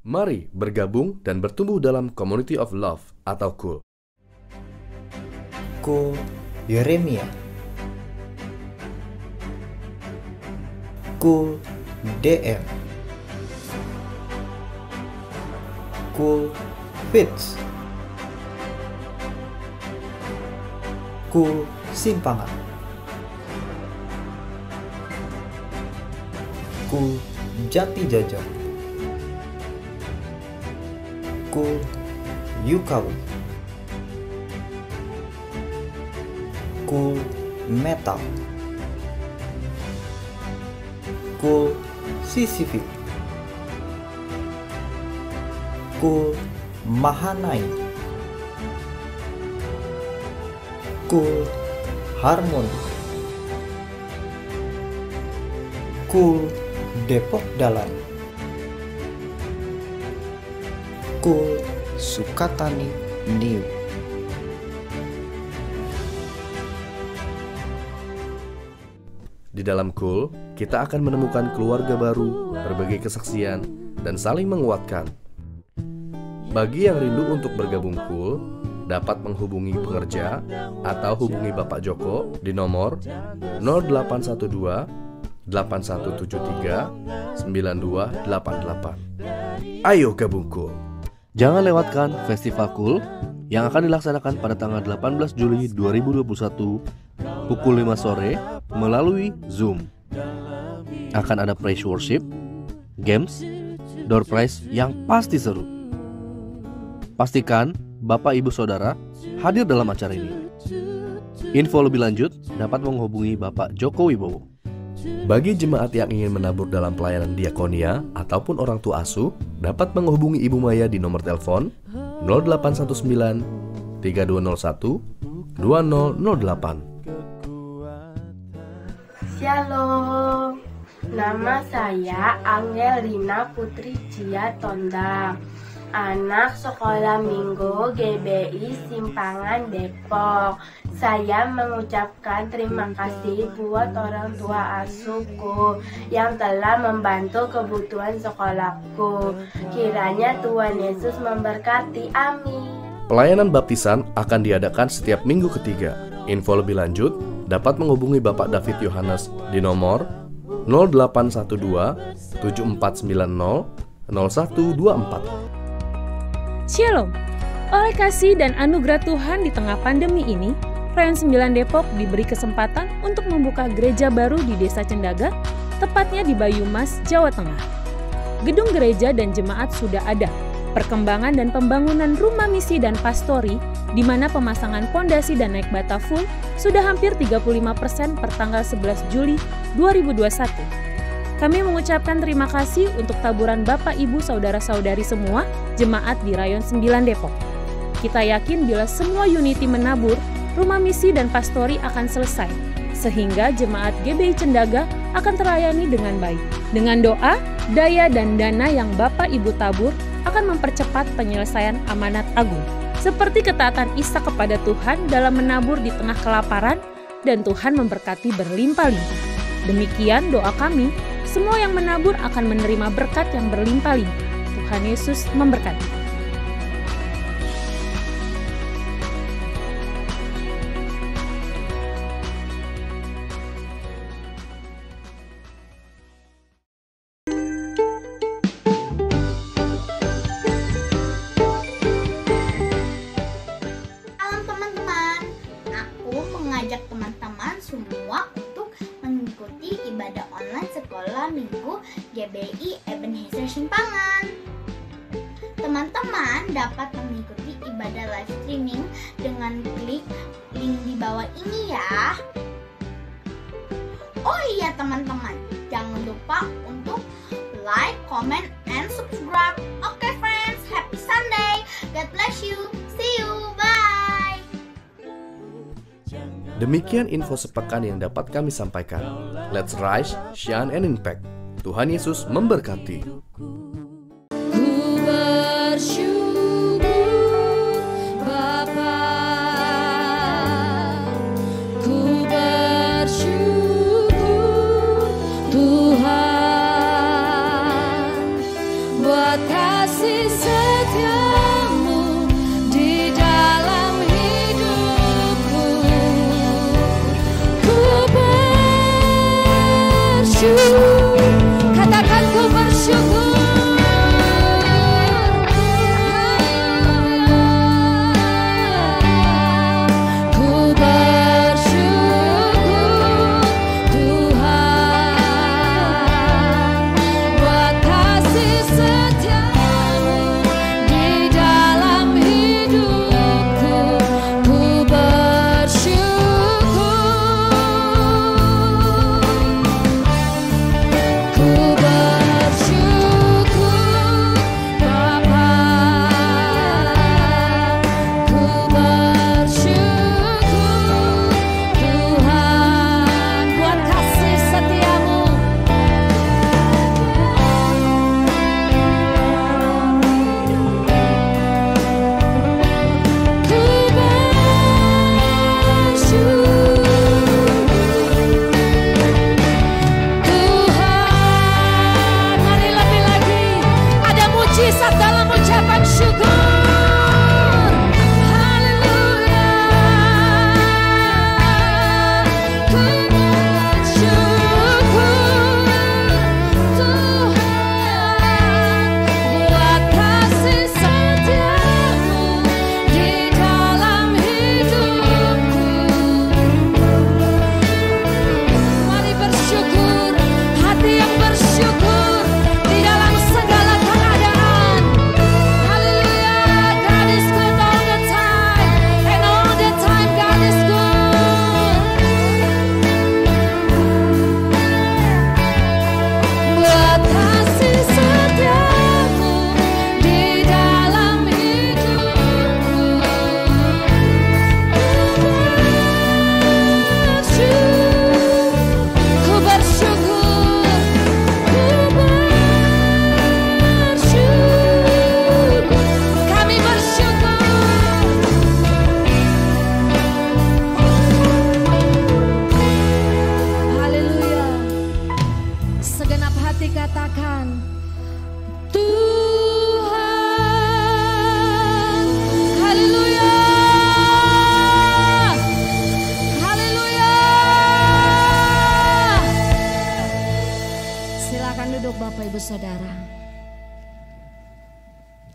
Mari bergabung dan bertumbuh dalam Community of Love atau KUL. KUL Yeremia, KUL DM, KUL Fits, KUL Simpangan, KUL Jati Jajar, KUL Yukawi, KUL Metal, KUL Sisifik, KUL Mahanai, KUL Harmoni, KUL Depok Dalam, KUL Sukatani New. Di dalam KUL, kita akan menemukan keluarga baru, berbagai kesaksian, dan saling menguatkan. Bagi yang rindu untuk bergabung KUL, dapat menghubungi pengerja atau hubungi Bapak Joko di nomor 0812 8173 9288. Ayo gabung KUL. Jangan lewatkan Festival KUL yang akan dilaksanakan pada tanggal 18 Juli 2021 pukul 5 sore melalui Zoom. Akan ada praise worship, games, door prize yang pasti seru. Pastikan Bapak Ibu Saudara hadir dalam acara ini. Info lebih lanjut dapat menghubungi Bapak Joko Wibowo. Bagi jemaat yang ingin menabur dalam pelayanan diakonia ataupun orang tua asuh, dapat menghubungi Ibu Maya di nomor telepon 0819 3201 2008. Shalom, nama saya Angelina Putri Cia Tondang, anak sekolah minggu GBI Simpangan Depok. Saya mengucapkan terima kasih buat orang tua asuhku yang telah membantu kebutuhan sekolahku. Kiranya Tuhan Yesus memberkati, amin. Pelayanan baptisan akan diadakan setiap minggu ketiga. Info lebih lanjut dapat menghubungi Bapak David Yohanes di nomor 0812 7490 0124. Shalom. Oleh kasih dan anugerah Tuhan di tengah pandemi ini, Rayon 9 Depok diberi kesempatan untuk membuka gereja baru di Desa Cendaga, tepatnya di Bayumas, Jawa Tengah. Gedung gereja dan jemaat sudah ada. Perkembangan dan pembangunan rumah misi dan pastori, di mana pemasangan pondasi dan naik bata full sudah hampir 35% per tanggal 11 Juli 2021. Kami mengucapkan terima kasih untuk taburan Bapak Ibu Saudara-saudari semua jemaat di Rayon 9 Depok. Kita yakin bila semua unity menabur, rumah misi dan pastori akan selesai, sehingga jemaat GBI Cendaga akan terlayani dengan baik. Dengan doa, daya dan dana yang Bapak Ibu tabur akan mempercepat penyelesaian amanat agung. Seperti ketaatan Ishak kepada Tuhan dalam menabur di tengah kelaparan, dan Tuhan memberkati berlimpah-limpah. Demikian doa kami, semua yang menabur akan menerima berkat yang berlimpah-limpah. Tuhan Yesus memberkati. GBI Ebenezer Simpangan. Teman-teman dapat mengikuti ibadah live streaming dengan klik link di bawah ini ya. Oh iya teman-teman, jangan lupa untuk like, comment, and subscribe. Okay friends, happy Sunday. God bless you. See you. Bye. Demikian info sepekan yang dapat kami sampaikan. Let's rise, shine, and impact. Tuhan Yesus memberkati. Ku bersyukur Bapa, ku bersyukur Tuhan buat kasih setiamu di dalam hidupku. Ku bersyukur, katakan ku bersyukur.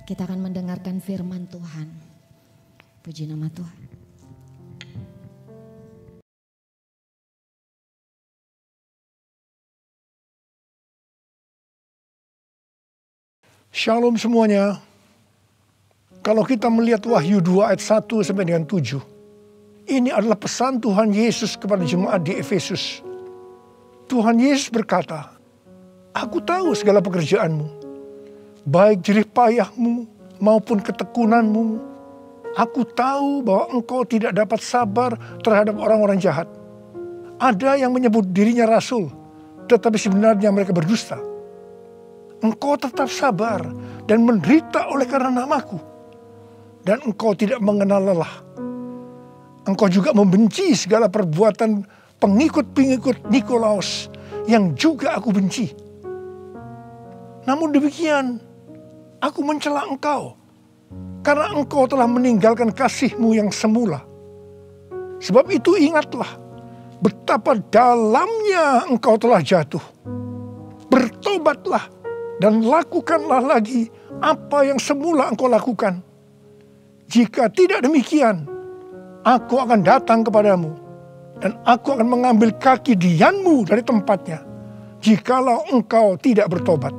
Kita akan mendengarkan firman Tuhan. Puji nama Tuhan. Shalom semuanya. Kalau kita melihat Wahyu 2 ayat 1 sampai dengan 7. Ini adalah pesan Tuhan Yesus kepada jemaat di Efesus. Tuhan Yesus berkata, "Aku tahu segala pekerjaanmu, baik jerih payahmu maupun ketekunanmu. Aku tahu bahwa engkau tidak dapat sabar terhadap orang-orang jahat. Ada yang menyebut dirinya rasul, tetapi sebenarnya mereka berdusta. Engkau tetap sabar dan menderita oleh karena namaku. Dan engkau tidak mengenal lelah. Engkau juga membenci segala perbuatan pengikut-pengikut Nikolaus yang juga aku benci. Namun demikian, aku mencela engkau, karena engkau telah meninggalkan kasihmu yang semula. Sebab itu ingatlah, betapa dalamnya engkau telah jatuh. Bertobatlah dan lakukanlah lagi apa yang semula engkau lakukan. Jika tidak demikian, aku akan datang kepadamu, dan aku akan mengambil kaki dianmu dari tempatnya, jikalau engkau tidak bertobat."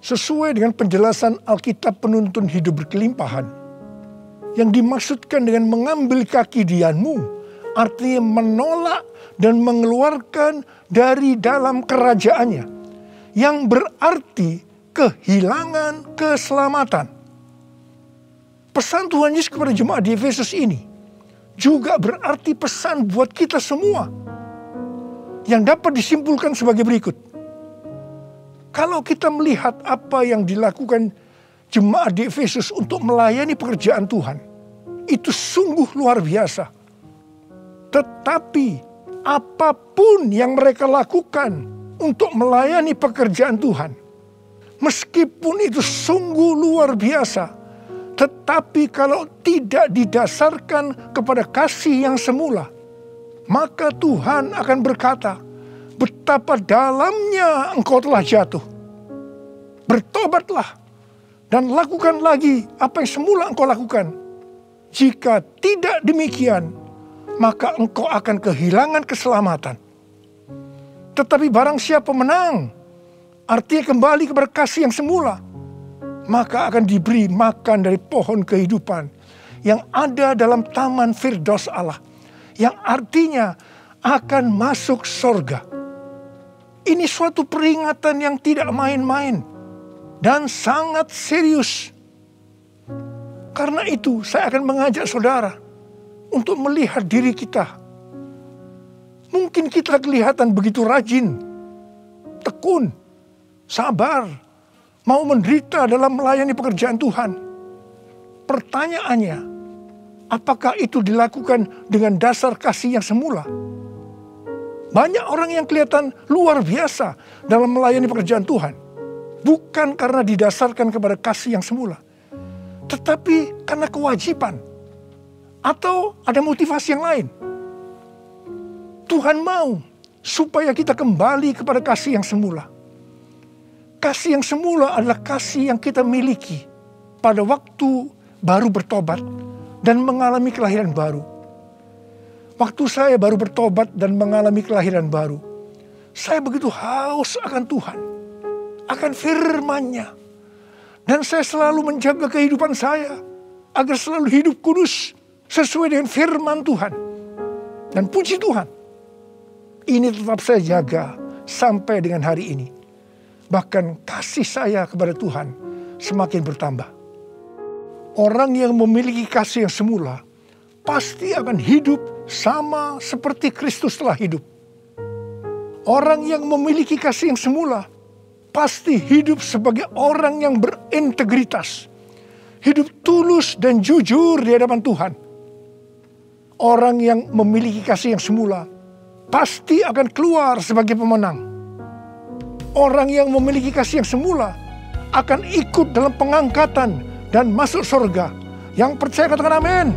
Sesuai dengan penjelasan Alkitab penuntun hidup berkelimpahan, yang dimaksudkan dengan mengambil kaki dianmu, artinya menolak dan mengeluarkan dari dalam kerajaannya, yang berarti kehilangan keselamatan. Pesan Tuhan Yesus kepada jemaat di Efesus ini juga berarti pesan buat kita semua, yang dapat disimpulkan sebagai berikut. Kalau kita melihat apa yang dilakukan jemaat di Efesus untuk melayani pekerjaan Tuhan, itu sungguh luar biasa. Tetapi apapun yang mereka lakukan untuk melayani pekerjaan Tuhan, Meskipun itu sungguh luar biasa, tetapi kalau tidak didasarkan kepada kasih yang semula, maka Tuhan akan berkata, betapa dalamnya engkau telah jatuh. Bertobatlah dan lakukan lagi apa yang semula engkau lakukan. Jika tidak demikian, maka engkau akan kehilangan keselamatan. Tetapi barang siapa menang, artinya kembali kepada kasih yang semula, maka akan diberi makan dari pohon kehidupan yang ada dalam taman Firdaus Allah, yang artinya akan masuk surga. Ini suatu peringatan yang tidak main-main dan sangat serius. Karena itu saya akan mengajak saudara untuk melihat diri kita. Mungkin kita kelihatan begitu rajin, tekun, sabar, mau menderita dalam melayani pekerjaan Tuhan. Pertanyaannya, apakah itu dilakukan dengan dasar kasih yang semula? Banyak orang yang kelihatan luar biasa dalam melayani pekerjaan Tuhan, bukan karena didasarkan kepada kasih yang semula, tetapi karena kewajiban atau ada motivasi yang lain. Tuhan mau supaya kita kembali kepada kasih yang semula. Kasih yang semula adalah kasih yang kita miliki pada waktu baru bertobat dan mengalami kelahiran baru. Waktu saya baru bertobat dan mengalami kelahiran baru, saya begitu haus akan Tuhan, akan firman-Nya. Dan saya selalu menjaga kehidupan saya agar selalu hidup kudus sesuai dengan firman Tuhan. Dan puji Tuhan, ini tetap saya jaga sampai dengan hari ini. Bahkan kasih saya kepada Tuhan semakin bertambah. Orang yang memiliki kasih yang semula pasti akan hidup sama seperti Kristus telah hidup. Orang yang memiliki kasih yang semula pasti hidup sebagai orang yang berintegritas, hidup tulus dan jujur di hadapan Tuhan. Orang yang memiliki kasih yang semula pasti akan keluar sebagai pemenang. Orang yang memiliki kasih yang semula akan ikut dalam pengangkatan dan masuk surga. Yang percaya katakan amin.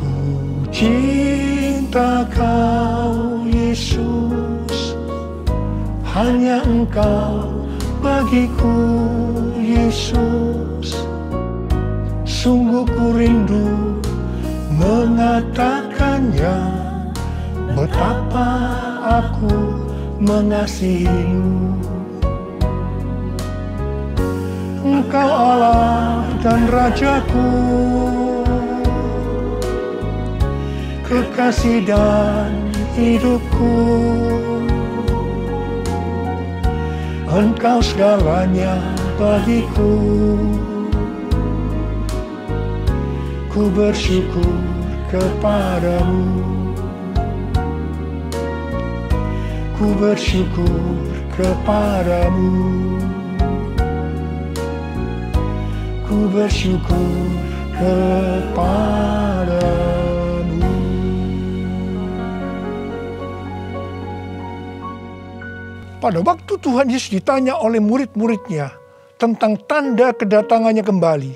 Ku cinta Kau Yesus, hanya Engkau bagiku Yesus. Sungguh ku rindu mengatakannya, betapa aku mengasihimu. Engkau Allah dan Rajaku, kekasih dan hidupku. Engkau segalanya bagiku. Ku bersyukur kepadamu. Ku bersyukur kepadamu. Ku bersyukur kepadamu. Pada waktu Tuhan Yesus ditanya oleh murid-muridnya tentang tanda kedatangannya kembali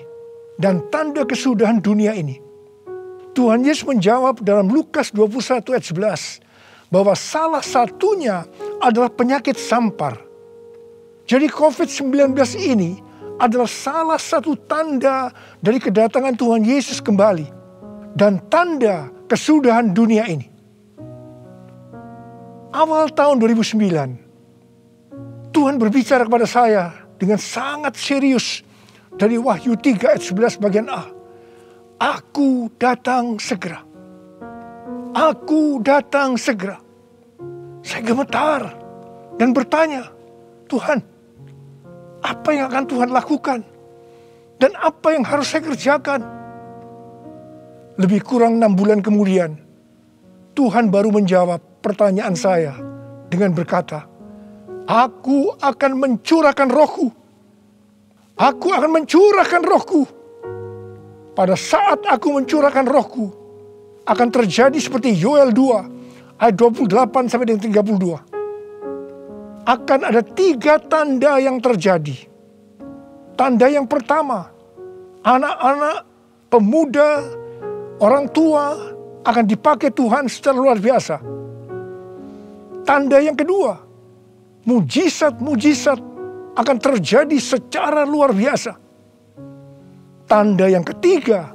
dan tanda kesudahan dunia ini, Tuhan Yesus menjawab dalam Lukas 21 ayat 11 bahwa salah satunya adalah penyakit sampar. Jadi COVID-19 ini adalah salah satu tanda dari kedatangan Tuhan Yesus kembali dan tanda kesudahan dunia ini. Awal tahun 2009, Tuhan berbicara kepada saya dengan sangat serius dari Wahyu 3 ayat 11 bagian A. Aku datang segera. Aku datang segera. Saya gemetar dan bertanya, Tuhan, apa yang akan Tuhan lakukan? Dan apa yang harus saya kerjakan? Lebih kurang 6 bulan kemudian, Tuhan baru menjawab pertanyaan saya dengan berkata, Aku akan mencurahkan rohku. Aku akan mencurahkan rohku. Pada saat aku mencurahkan rohku, akan terjadi seperti Yoel 2 ayat 28 sampai dengan 32. Akan ada 3 tanda yang terjadi. Tanda yang pertama, anak-anak, pemuda, orang tua akan dipakai Tuhan secara luar biasa. Tanda yang kedua, mujizat-mujizat akan terjadi secara luar biasa. Tanda yang ketiga,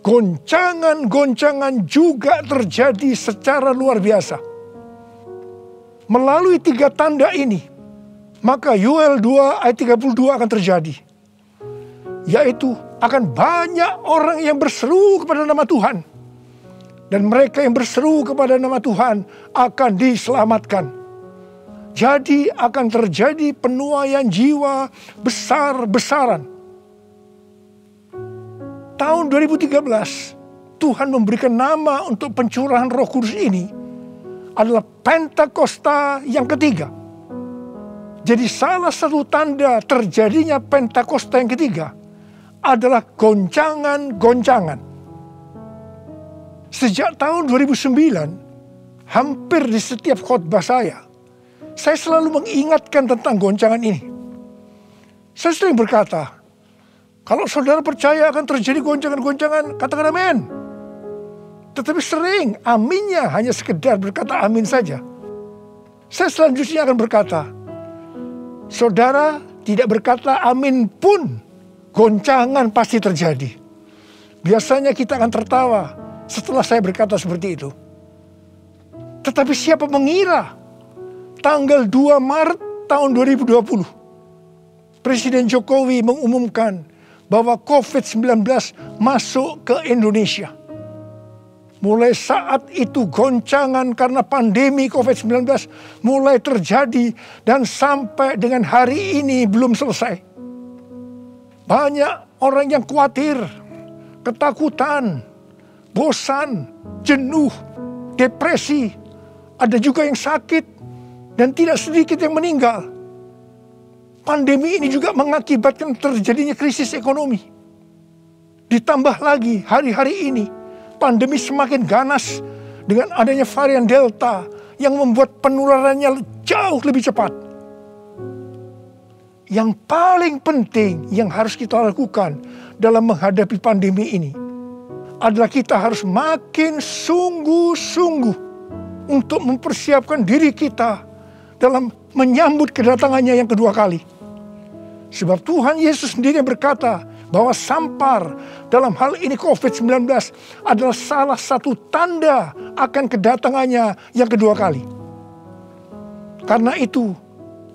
goncangan-goncangan juga terjadi secara luar biasa. Melalui 3 tanda ini, maka Yoel 2 ayat 32 akan terjadi. Yaitu akan banyak orang yang berseru kepada nama Tuhan. Dan mereka yang berseru kepada nama Tuhan akan diselamatkan. Jadi akan terjadi penuaian jiwa besar-besaran. Tahun 2013, Tuhan memberikan nama untuk pencurahan Roh Kudus ini adalah Pentakosta yang ketiga. Jadi salah satu tanda terjadinya Pentakosta yang ketiga adalah goncangan-goncangan. Sejak tahun 2009, hampir di setiap khotbah saya selalu mengingatkan tentang goncangan ini. Saya sering berkata, kalau saudara percaya akan terjadi goncangan-goncangan, katakan amin. Tetapi sering aminnya hanya sekedar berkata amin saja. Saya selanjutnya akan berkata, saudara tidak berkata amin pun, goncangan pasti terjadi. Biasanya kita akan tertawa setelah saya berkata seperti itu. Tetapi siapa mengira tanggal 2 Maret tahun 2020, Presiden Jokowi mengumumkan bahwa COVID-19 masuk ke Indonesia. Mulai saat itu goncangan karena pandemi COVID-19 mulai terjadi dan sampai dengan hari ini belum selesai. Banyak orang yang khawatir, ketakutan, bosan, jenuh, depresi. Ada juga yang sakit dan tidak sedikit yang meninggal. Pandemi ini juga mengakibatkan terjadinya krisis ekonomi. Ditambah lagi hari-hari ini pandemi semakin ganas dengan adanya varian Delta yang membuat penularannya jauh lebih cepat. Yang paling penting yang harus kita lakukan dalam menghadapi pandemi ini adalah kita harus makin sungguh-sungguh untuk mempersiapkan diri kita dalam menyambut kedatangannya yang kedua kali. Sebab Tuhan Yesus sendiri berkata bahwa sampar dalam hal ini COVID-19 adalah salah satu tanda akan kedatangannya yang kedua kali. Karena itu,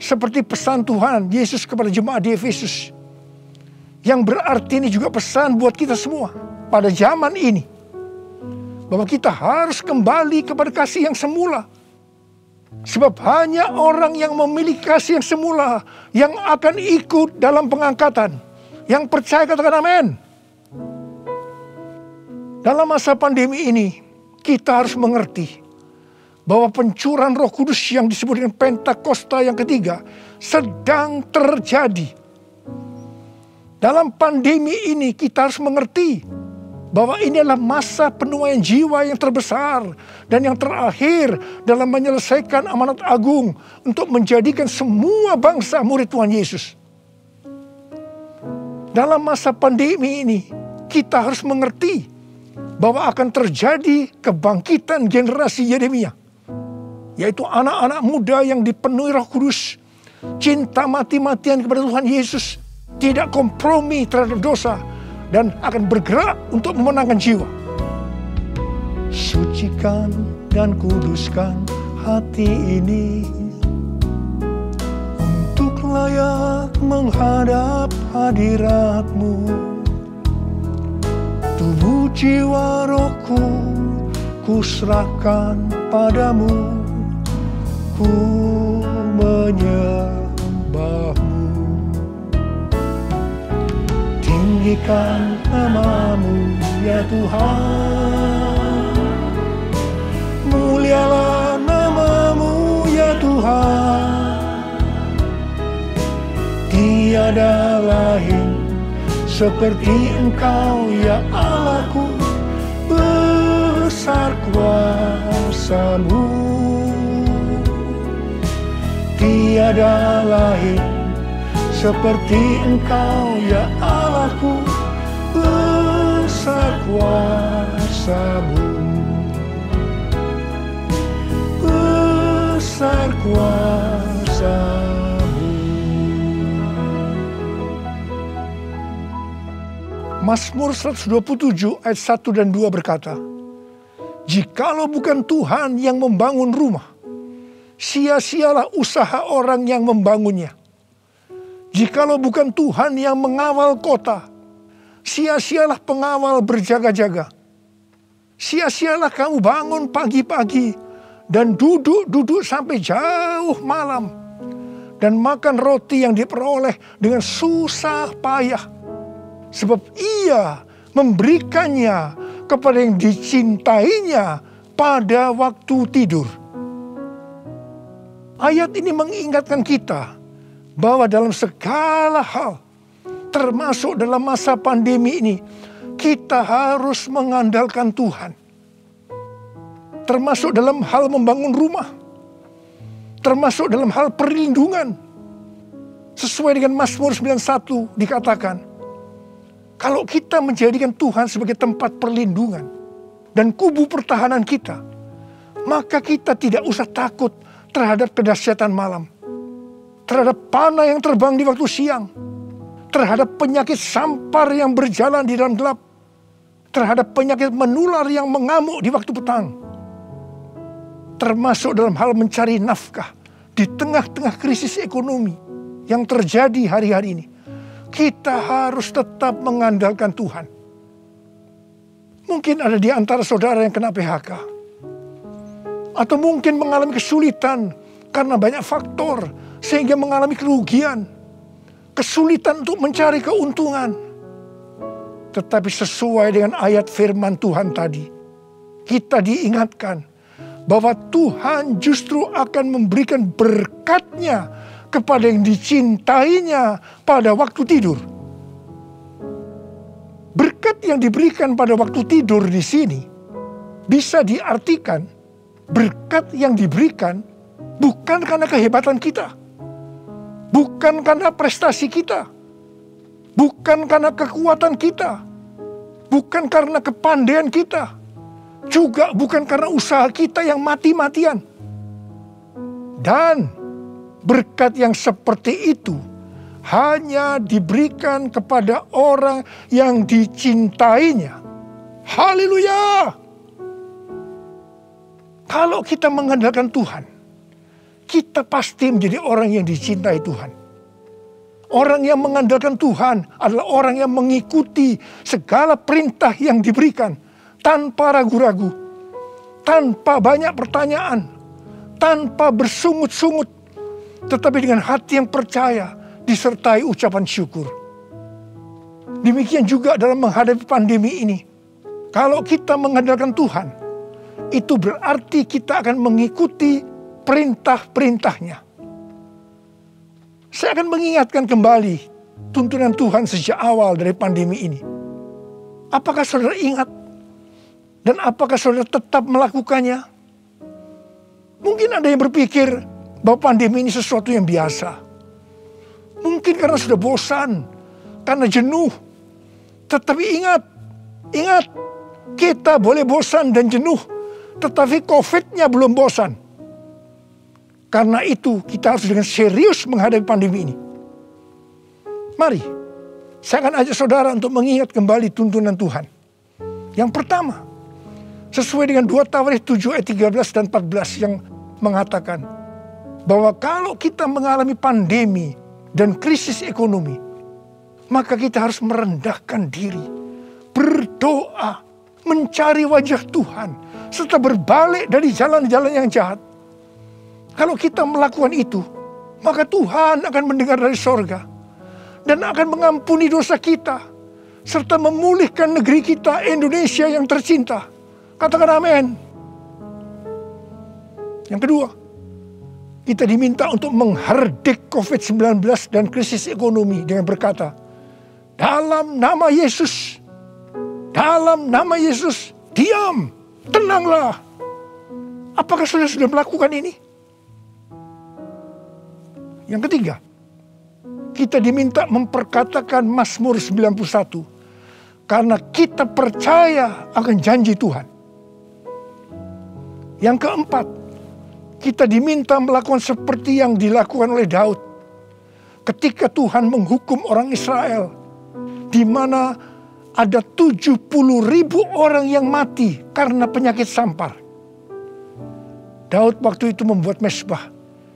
seperti pesan Tuhan Yesus kepada jemaat di Efesus, yang berarti ini juga pesan buat kita semua pada zaman ini, bahwa kita harus kembali kepada kasih yang semula. Sebab hanya orang yang memiliki kasih yang semula yang akan ikut dalam pengangkatan. Yang percaya katakan amin. Dalam masa pandemi ini, kita harus mengerti bahwa pencurahan Roh Kudus yang disebut dengan Pentakosta yang ketiga sedang terjadi. Dalam pandemi ini kita harus mengerti bahwa ini adalah masa penuaian jiwa yang terbesar dan yang terakhir dalam menyelesaikan amanat agung untuk menjadikan semua bangsa murid Tuhan Yesus. Dalam masa pandemi ini kita harus mengerti bahwa akan terjadi kebangkitan generasi Yeremia, yaitu anak-anak muda yang dipenuhi Roh Kudus, cinta mati-matian kepada Tuhan Yesus, tidak kompromi terhadap dosa, dan akan bergerak untuk memenangkan jiwa. Sucikan dan kuduskan hati ini untuk layak menghadap hadirat-Mu. Tubuh jiwa rohku kuserahkan padamu, ku menyembah-Mu. Tinggikan nama-Mu ya Tuhan, mulialah nama-Mu ya Tuhan. Tiada lain seperti Engkau ya Allahku, besar kuasa-Mu. Tiada lain seperti Engkau ya Allahku, besar kuasa-Mu, besar kuasa-Mu. Mazmur 127 ayat 1 dan 2 berkata, jikalau bukan Tuhan yang membangun rumah, sia-sialah usaha orang yang membangunnya. Jikalau bukan Tuhan yang mengawal kota, sia-sialah pengawal berjaga-jaga. Sia-sialah kamu bangun pagi-pagi dan duduk-duduk sampai jauh malam, dan makan roti yang diperoleh dengan susah payah. Sebab Ia memberikannya kepada yang dicintainya pada waktu tidur. Ayat ini mengingatkan kita bahwa dalam segala hal, termasuk dalam masa pandemi ini, kita harus mengandalkan Tuhan. Termasuk dalam hal membangun rumah, termasuk dalam hal perlindungan. Sesuai dengan Mazmur 91 dikatakan, kalau kita menjadikan Tuhan sebagai tempat perlindungan dan kubu pertahanan kita, maka kita tidak usah takut terhadap kedahsyatan malam, terhadap panah yang terbang di waktu siang, terhadap penyakit sampar yang berjalan di dalam gelap, terhadap penyakit menular yang mengamuk di waktu petang, termasuk dalam hal mencari nafkah di tengah-tengah krisis ekonomi yang terjadi hari-hari ini. Kita harus tetap mengandalkan Tuhan. Mungkin ada di antara saudara yang kena PHK, atau mungkin mengalami kesulitan karena banyak faktor sehingga mengalami kerugian, kesulitan untuk mencari keuntungan. Tetapi sesuai dengan ayat firman Tuhan tadi, kita diingatkan bahwa Tuhan justru akan memberikan berkat-Nya kepada yang dicintainya pada waktu tidur. Berkat yang diberikan pada waktu tidur di sini bisa diartikan berkat yang diberikan bukan karena kehebatan kita, bukan karena prestasi kita, bukan karena kekuatan kita, bukan karena kepandaian kita, juga bukan karena usaha kita yang mati-matian. Dan berkat yang seperti itu hanya diberikan kepada orang yang dicintainya. Haleluya! Kalau kita mengandalkan Tuhan, kita pasti menjadi orang yang dicintai Tuhan. Orang yang mengandalkan Tuhan adalah orang yang mengikuti segala perintah yang diberikan tanpa ragu-ragu, tanpa banyak pertanyaan, tanpa bersungut-sungut, tetapi dengan hati yang percaya disertai ucapan syukur. Demikian juga dalam menghadapi pandemi ini. Kalau kita mengandalkan Tuhan, itu berarti kita akan mengikuti perintah-perintahnya. Saya akan mengingatkan kembali tuntunan Tuhan sejak awal dari pandemi ini. Apakah saudara ingat? Dan apakah saudara tetap melakukannya? Mungkin ada yang berpikir bahwa pandemi ini sesuatu yang biasa. Mungkin karena sudah bosan, karena jenuh. Tetapi ingat, kita boleh bosan dan jenuh, tetapi COVID-nya belum bosan. Karena itu kita harus dengan serius menghadapi pandemi ini. Mari, saya akan ajak saudara untuk mengingat kembali tuntunan Tuhan. Yang pertama, sesuai dengan 2 Tawarikh 7 ayat 13 dan 14 yang mengatakan bahwa kalau kita mengalami pandemi dan krisis ekonomi, maka kita harus merendahkan diri, berdoa, mencari wajah Tuhan, serta berbalik dari jalan-jalan yang jahat. Kalau kita melakukan itu, maka Tuhan akan mendengar dari sorga dan akan mengampuni dosa kita, serta memulihkan negeri kita, Indonesia yang tercinta. Katakan amin. Yang kedua, kita diminta untuk menghardik COVID-19 dan krisis ekonomi dengan berkata, dalam nama Yesus, diam, tenanglah. Apakah saudara sudah melakukan ini? Yang ketiga, kita diminta memperkatakan Mazmur 91. Karena kita percaya akan janji Tuhan. Yang keempat, kita diminta melakukan seperti yang dilakukan oleh Daud. Ketika Tuhan menghukum orang Israel, di mana ada 70.000 orang yang mati karena penyakit sampar. Daud waktu itu membuat mezbah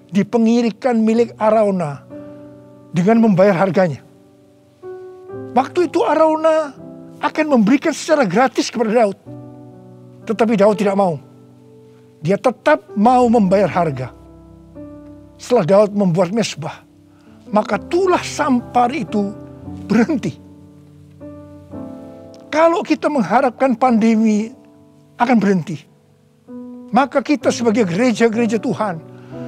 di pengirikan milik Arauna dengan membayar harganya. Waktu itu Arauna akan memberikan secara gratis kepada Daud. Tetapi Daud tidak mau. Dia tetap mau membayar harga. Setelah Daud membuat mezbah, maka tulah sampar itu berhenti. Kalau kita mengharapkan pandemi akan berhenti, maka kita sebagai gereja-gereja Tuhan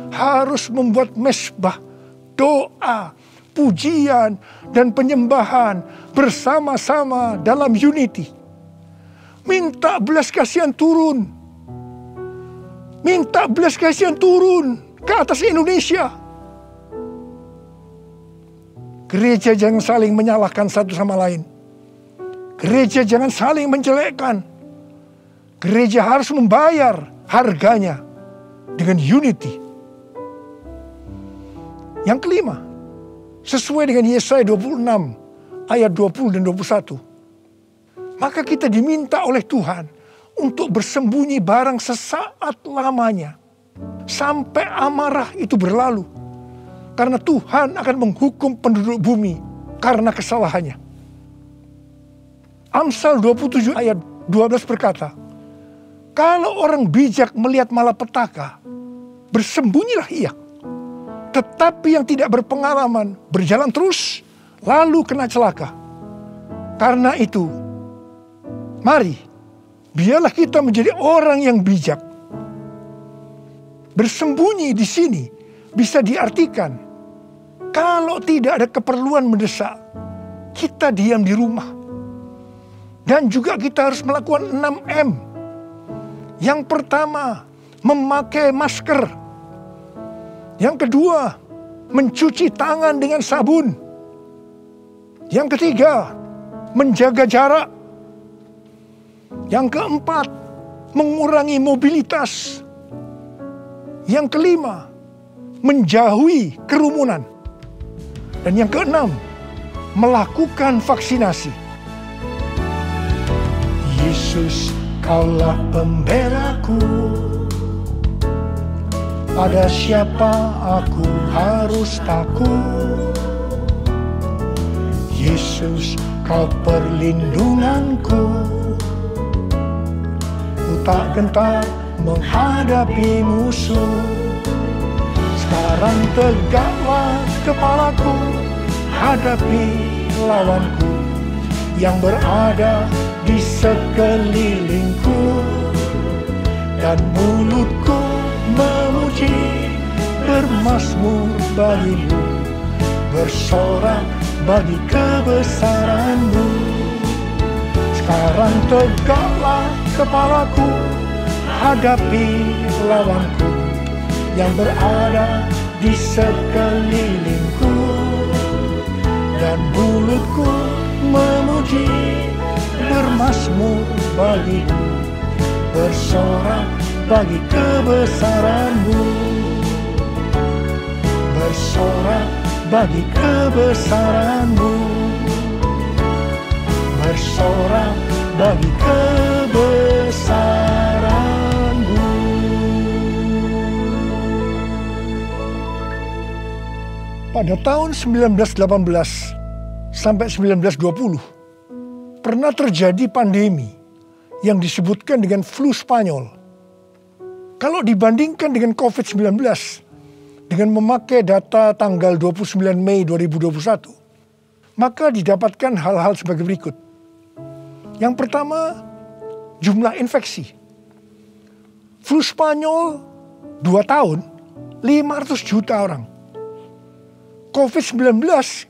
harus membuat mezbah, doa, pujian, dan penyembahan bersama-sama dalam unity. Minta belas kasihan turun. Minta belas kasihan turun ke atas Indonesia. Gereja jangan saling menyalahkan satu sama lain. Gereja jangan saling menjelekkan. Gereja harus membayar harganya dengan unity. Yang kelima, sesuai dengan Yesaya 26 ayat 20 dan 21. Maka kita diminta oleh Tuhan untuk bersembunyi barang sesaat lamanya. Sampai amarah itu berlalu. Karena Tuhan akan menghukum penduduk bumi karena kesalahannya. Amsal 27 ayat 12 berkata, kalau orang bijak melihat malapetaka, bersembunyilah ia. Tetapi yang tidak berpengalaman berjalan terus, lalu kena celaka. Karena itu, mari, biarlah kita menjadi orang yang bijak. Bersembunyi di sini bisa diartikan, kalau tidak ada keperluan mendesak, kita diam di rumah. Dan juga kita harus melakukan 6M. Yang pertama, memakai masker. Yang kedua, mencuci tangan dengan sabun. Yang ketiga, menjaga jarak. Yang keempat, mengurangi mobilitas. Yang kelima, menjauhi kerumunan. Dan yang keenam, melakukan vaksinasi. Yesus, Kaulah pembelaku. Pada siapa aku harus takut? Yesus, Kau perlindunganku. Ku tak gentar menghadapi musuh. Sekarang tegaklah kepalaku, hadapi lawanku yang berada di sekelilingku. Dan mulutku memuji, bermazmur bagimu, bersorak bagi kebesaran-Mu. Sekarang tegaklah kepalaku, hadapi lawanku yang berada di sekelilingku. Dan mulutku memuji, bermazmur bagimu, bersorak bagi kebesaran-Mu. Bersorak bagi kebesaran-Mu. Bersorak bagi kebesaran-Mu. Pada tahun 1918 sampai 1920 pernah terjadi pandemi yang disebutkan dengan flu Spanyol. Kalau dibandingkan dengan COVID-19, dengan memakai data tanggal 29 Mei 2021, maka didapatkan hal-hal sebagai berikut. Yang pertama, jumlah infeksi. Flu Spanyol 2 tahun, 500 juta orang. COVID-19 1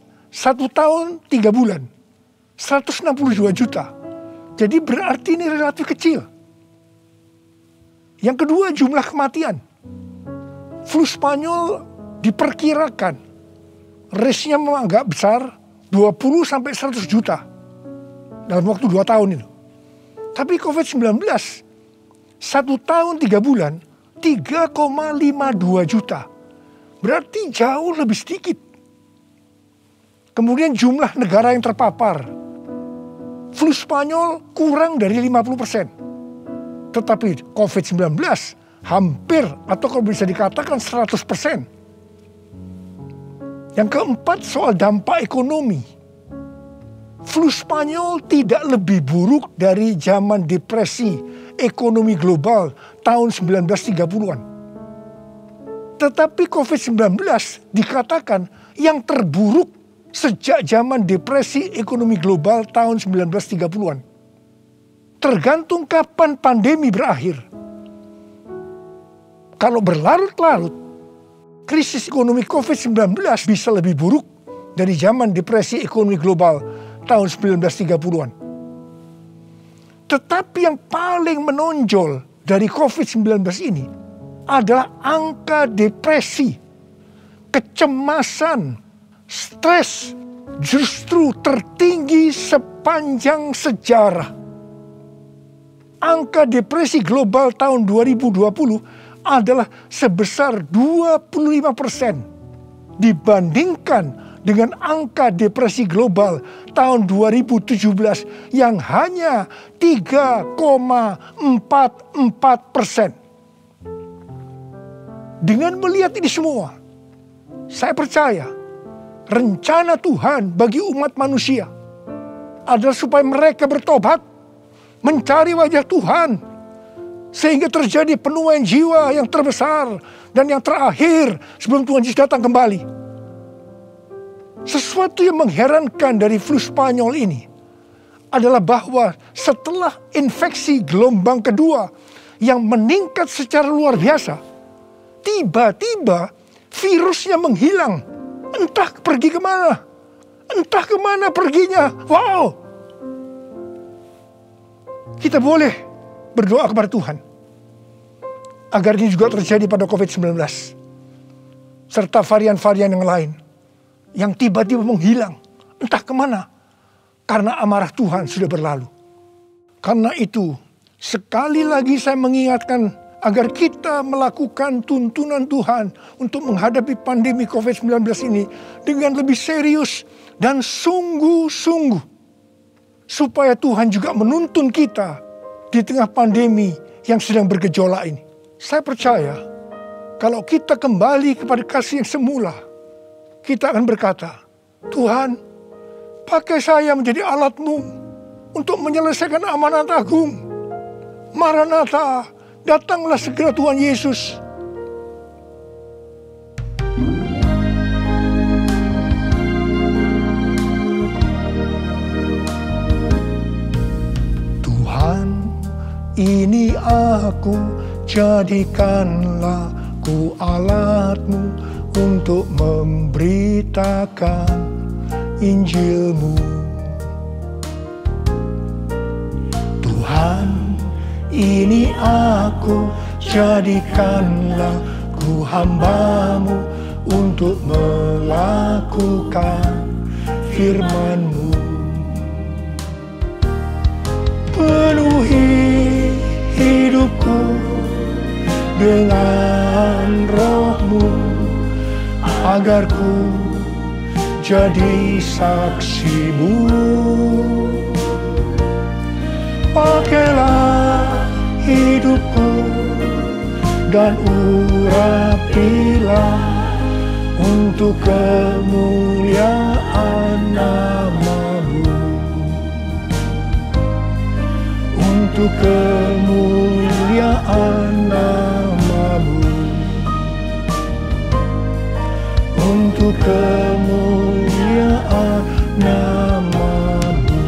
tahun 3 bulan, 162 juta. Jadi berarti ini relatif kecil. Yang kedua, jumlah kematian. Flu Spanyol diperkirakan Risknya memang agak besar, 20 sampai 100 juta dalam waktu 2 tahun itu. Tapi COVID-19, 1 tahun 3 bulan, 3,52 juta. Berarti jauh lebih sedikit. Kemudian jumlah negara yang terpapar. Flu Spanyol kurang dari 50%. Tetapi COVID-19 hampir atau kalau bisa dikatakan 100%. Yang keempat soal dampak ekonomi. Flu Spanyol tidak lebih buruk dari zaman depresi ekonomi global tahun 1930-an. Tetapi COVID-19 dikatakan yang terburuk sejak zaman depresi ekonomi global tahun 1930-an. Tergantung kapan pandemi berakhir. Kalau berlarut-larut, krisis ekonomi COVID-19 bisa lebih buruk dari zaman depresi ekonomi global tahun 1930-an. Tetapi yang paling menonjol dari COVID-19 ini adalah angka depresi, kecemasan, stres justru tertinggi sepanjang sejarah. Angka depresi global tahun 2020 adalah sebesar 25% dibandingkan dengan angka depresi global tahun 2017 yang hanya 3,44%. Dengan melihat ini semua, saya percaya rencana Tuhan bagi umat manusia adalah supaya mereka bertobat, mencari wajah Tuhan, sehingga terjadi penuaian jiwa yang terbesar dan yang terakhir sebelum Tuhan Yesus datang kembali. Sesuatu yang mengherankan dari flu Spanyol ini adalah bahwa setelah infeksi gelombang kedua yang meningkat secara luar biasa, tiba-tiba virusnya menghilang. Entah pergi kemana. Entah kemana perginya. Wow. Kita boleh berdoa kepada Tuhan agar ini juga terjadi pada COVID-19. Serta varian-varian yang lain. Yang tiba-tiba menghilang. Entah kemana. Karena amarah Tuhan sudah berlalu. Karena itu, sekali lagi saya mengingatkan agar kita melakukan tuntunan Tuhan untuk menghadapi pandemi COVID-19 ini dengan lebih serius dan sungguh-sungguh. Supaya Tuhan juga menuntun kita di tengah pandemi yang sedang bergejolak ini. Saya percaya kalau kita kembali kepada kasih yang semula, kita akan berkata, Tuhan, pakai saya menjadi alat-Mu untuk menyelesaikan amanat agung. Maranatha, datanglah segera Tuhan Yesus. Tuhan, ini aku, jadikanlah ku alat-Mu untuk memberitakan Injil-Mu. Tuhan, ini aku, jadikanlah ku hamba-Mu untuk melakukan firman-Mu. Penuhi hidupku dengan Roh-Mu, agar ku jadi saksi-Mu. Pakailah hidupku dan urapilah untuk kemuliaan nama-Mu, untuk kemuliaan nama-Mu, untuk kemuliaan nama-Mu.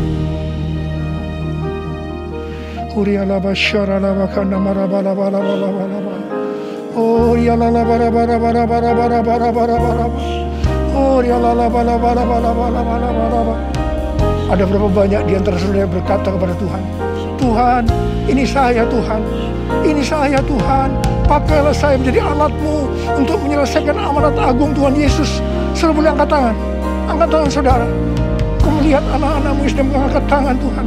Uriala basyara la bakana marabala bala bala bala bala. Oh ya la la bara bara bara bara bara bara bara bara. Oh ya la la bala bala bala bala bala bala. Ada berapa banyak di antara saudara yang berkata kepada Tuhan, Tuhan, ini saya Tuhan, ini saya Tuhan, pakailah saya menjadi alat-Mu untuk menyelesaikan amanat agung Tuhan Yesus. Saudara boleh angkat tangan. Angkat tangan saudara. Kau melihat anak-anakmu yang sedang mengangkat tangan Tuhan.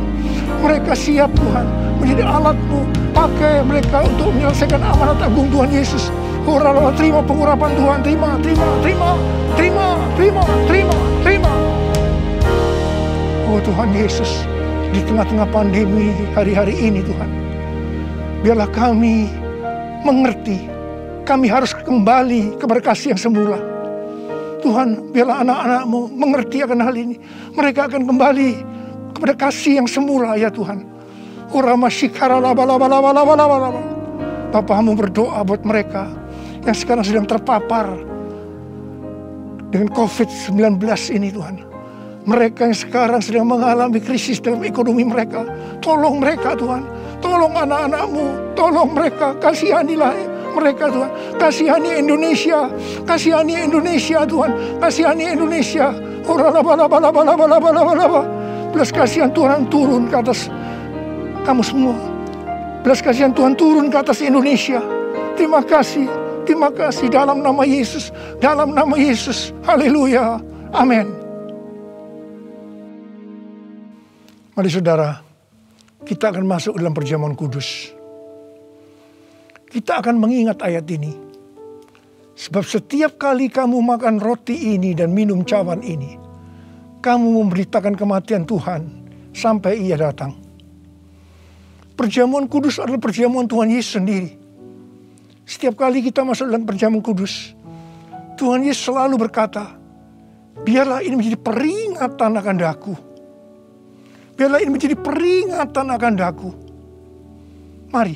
Mereka siap Tuhan menjadi alat-Mu. Pakai mereka untuk menyelesaikan amanat agung Tuhan Yesus. Orang terima pengurapan Tuhan. Terima. Oh Tuhan Yesus, di tengah-tengah pandemi hari-hari ini Tuhan, biarlah kami mengerti, kami harus kembali kepada kasih yang semula. Tuhan, biarlah anak-anak-Mu mengerti akan hal ini. Mereka akan kembali kepada kasih yang semula ya Tuhan. Bapa-Mu berdoa buat mereka yang sekarang sedang terpapar dengan COVID-19 ini Tuhan. Mereka yang sekarang sedang mengalami krisis dalam ekonomi mereka. Tolong mereka Tuhan. Tolong anak-anak-Mu. Tolong mereka. Kasihanilah mereka Tuhan. Kasihani Indonesia. Kasihani Indonesia Tuhan. Kasihani Indonesia. Belas kasihan Tuhan turun ke atas kamu semua. Belas kasihan Tuhan turun ke atas Indonesia. Terima kasih. Terima kasih dalam nama Yesus. Dalam nama Yesus. Haleluya. Amin. Mari saudara, kita akan masuk dalam perjamuan kudus. Kita akan mengingat ayat ini. Sebab setiap kali kamu makan roti ini dan minum cawan ini, kamu memberitakan kematian Tuhan sampai Ia datang. Perjamuan kudus adalah perjamuan Tuhan Yesus sendiri. Setiap kali kita masuk dalam perjamuan kudus, Tuhan Yesus selalu berkata, biarlah ini menjadi peringatan akan daku. Biarlah ini menjadi peringatan akan daku. Mari,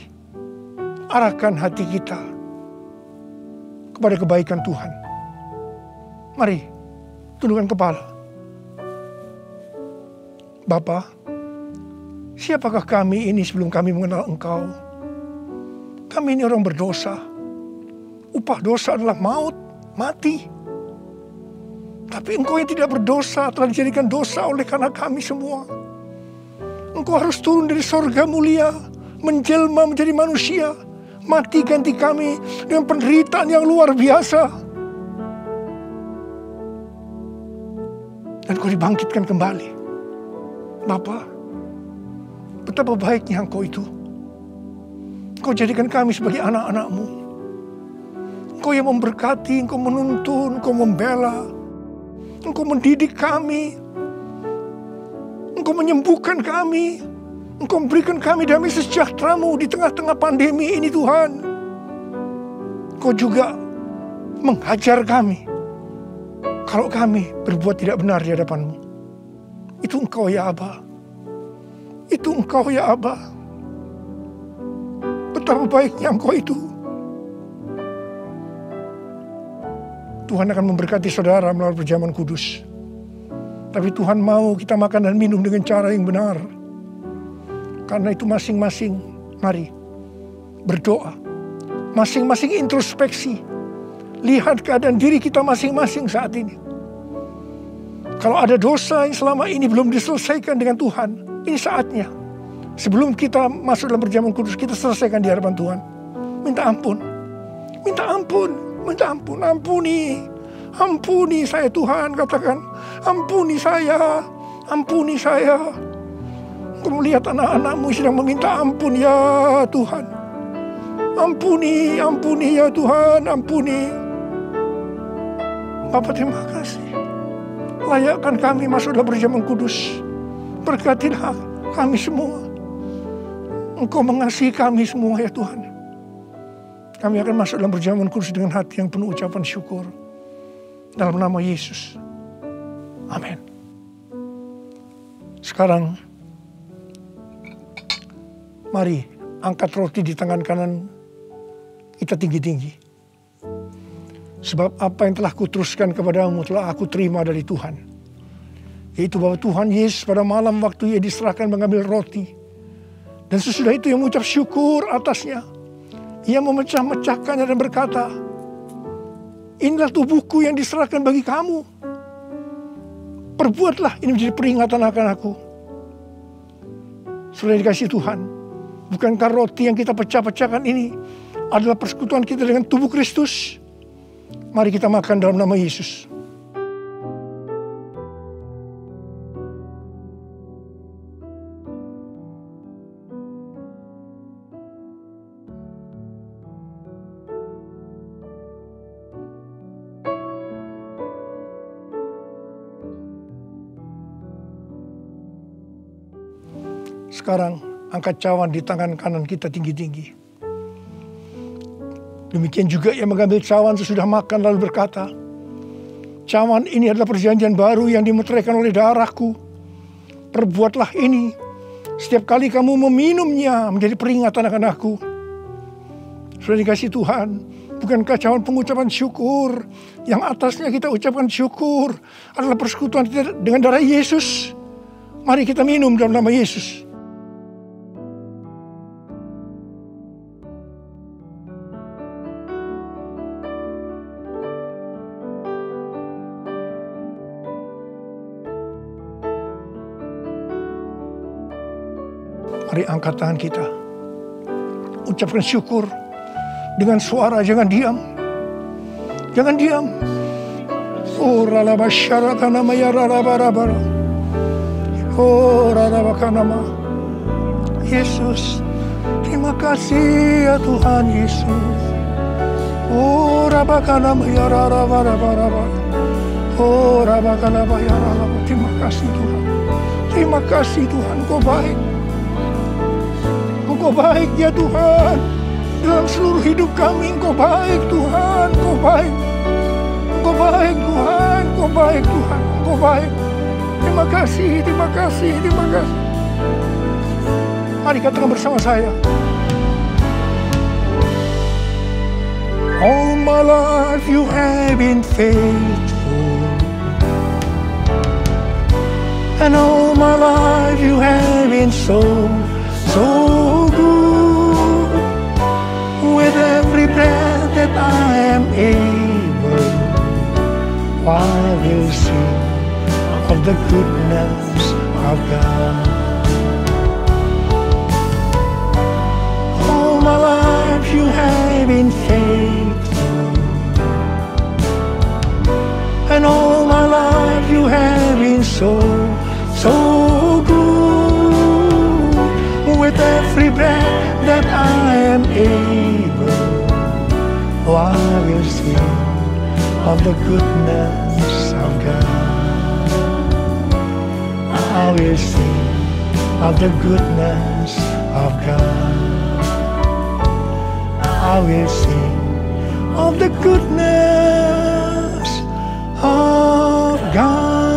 arahkan hati kita kepada kebaikan Tuhan. Mari, tundukkan kepala. Bapa, siapakah kami ini sebelum kami mengenal Engkau? Kami ini orang berdosa. Upah dosa adalah maut, mati. Tapi Engkau yang tidak berdosa telah dijadikan dosa oleh karena kami semua. Engkau harus turun dari sorga mulia, menjelma menjadi manusia, mati ganti kami dengan penderitaan yang luar biasa. Dan Kau dibangkitkan kembali. Bapa, betapa baiknya Engkau itu. Engkau jadikan kami sebagai anak-anak-Mu. Engkau yang memberkati, Engkau menuntun, Engkau membela, Engkau mendidik kami. Engkau menyembuhkan kami. Engkau memberikan kami damai sejahtera-Mu di tengah-tengah pandemi ini Tuhan. Engkau juga menghajar kami kalau kami berbuat tidak benar di hadapan-Mu. Itu Engkau ya Aba. Itu Engkau ya Aba. Betapa baiknya Engkau itu. Tuhan akan memberkati saudara melalui perjamuan kudus. Tapi Tuhan mau kita makan dan minum dengan cara yang benar. Karena itu masing-masing, mari berdoa. Masing-masing introspeksi. Lihat keadaan diri kita masing-masing saat ini. Kalau ada dosa yang selama ini belum diselesaikan dengan Tuhan, ini saatnya. Sebelum kita masuk dalam perjamuan kudus, kita selesaikan di hadapan Tuhan. Minta ampun. Minta ampun. Minta ampun. Ampuni. Ampuni saya Tuhan, katakan. Ampuni saya. Ampuni saya. Engkau melihat anak-anak-Mu sedang meminta ampun ya Tuhan. Ampuni, ampuni ya Tuhan, ampuni. Bapa terima kasih. Layakkan kami masuk dalam perjamuan kudus. Berkatilah kami semua. Engkau mengasihi kami semua ya Tuhan. Kami akan masuk dalam perjamuan kudus dengan hati yang penuh ucapan syukur. Dalam nama Yesus. Amin. Sekarang, mari angkat roti di tangan kanan kita tinggi-tinggi. Sebab apa yang telah kuteruskan kepadamu telah aku terima dari Tuhan. Yaitu bahwa Tuhan Yesus pada malam waktu Ia diserahkan mengambil roti. Dan sesudah itu Ia mengucap syukur atasnya. Ia memecah-mecahkannya dan berkata, inilah tubuhku yang diserahkan bagi kamu. Perbuatlah ini menjadi peringatan akan aku. Sudah dikasih Tuhan. Bukankah roti yang kita pecah-pecahkan ini adalah persekutuan kita dengan tubuh Kristus? Mari kita makan dalam nama Yesus. Sekarang angkat cawan di tangan kanan kita tinggi-tinggi. Demikian juga ia mengambil cawan sesudah makan lalu berkata, cawan ini adalah perjanjian baru yang dimeteraikan oleh darahku. Perbuatlah ini setiap kali kamu meminumnya menjadi peringatan akan aku. Sudah dikasih Tuhan, bukankah cawan pengucapan syukur yang atasnya kita ucapkan syukur adalah persekutuan kita dengan darah Yesus? Mari kita minum dalam nama Yesus. Mari angkat tangan kita. Ucapkan syukur dengan suara, jangan diam. Jangan diam. Oh ralaba syaratana mayararabarabara. Oh ralabakanama. Yesus, terima kasih ya Tuhan Yesus. Oh rabakanama yararabarabaraba. Oh rabakanama yararabara. Terima kasih Tuhan. Terima kasih Tuhan, Kau baik. Engkau baik ya Tuhan. Dalam seluruh hidup kami Engkau baik Tuhan. Engkau baik. Engkau baik Tuhan. Engkau baik Tuhan. Engkau baik. Terima kasih. Terima kasih. Terima kasih. Mari katakan bersama saya. All my life you have been faithful, and all my life you have been so good. With every breath that I am able, I will sing of the goodness of God. All my life you have been faithful, and all my life you have been so good. With every breath that I am able, I will sing of the goodness of God. I will sing of the goodness of God. I will sing of the goodness of God.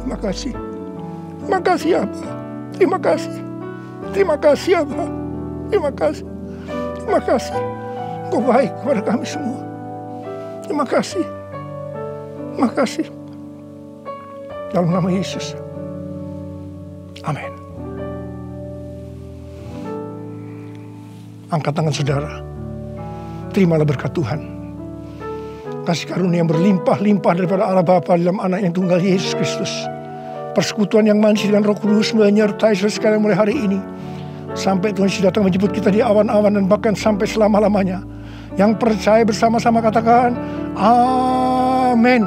Terima kasih. Terima kasih Abah. Terima kasih. Terima kasih Abah. Terima kasih. Terima kasih. Engkau baik kepada kami semua. Terima kasih. Terima kasih. Dalam nama Yesus. Amin. Angkat tangan saudara. Terimalah berkat Tuhan. Kasih karunia yang berlimpah-limpah daripada Allah Bapa dalam Anak yang tunggal Yesus Kristus. Persekutuan yang manis dengan Roh Kudus menyertai saudara sekalian mulai hari ini. Sampai Tuhan Yesus datang menjemput kita di awan-awan dan bahkan sampai selama-lamanya. Yang percaya bersama-sama katakan, Amin.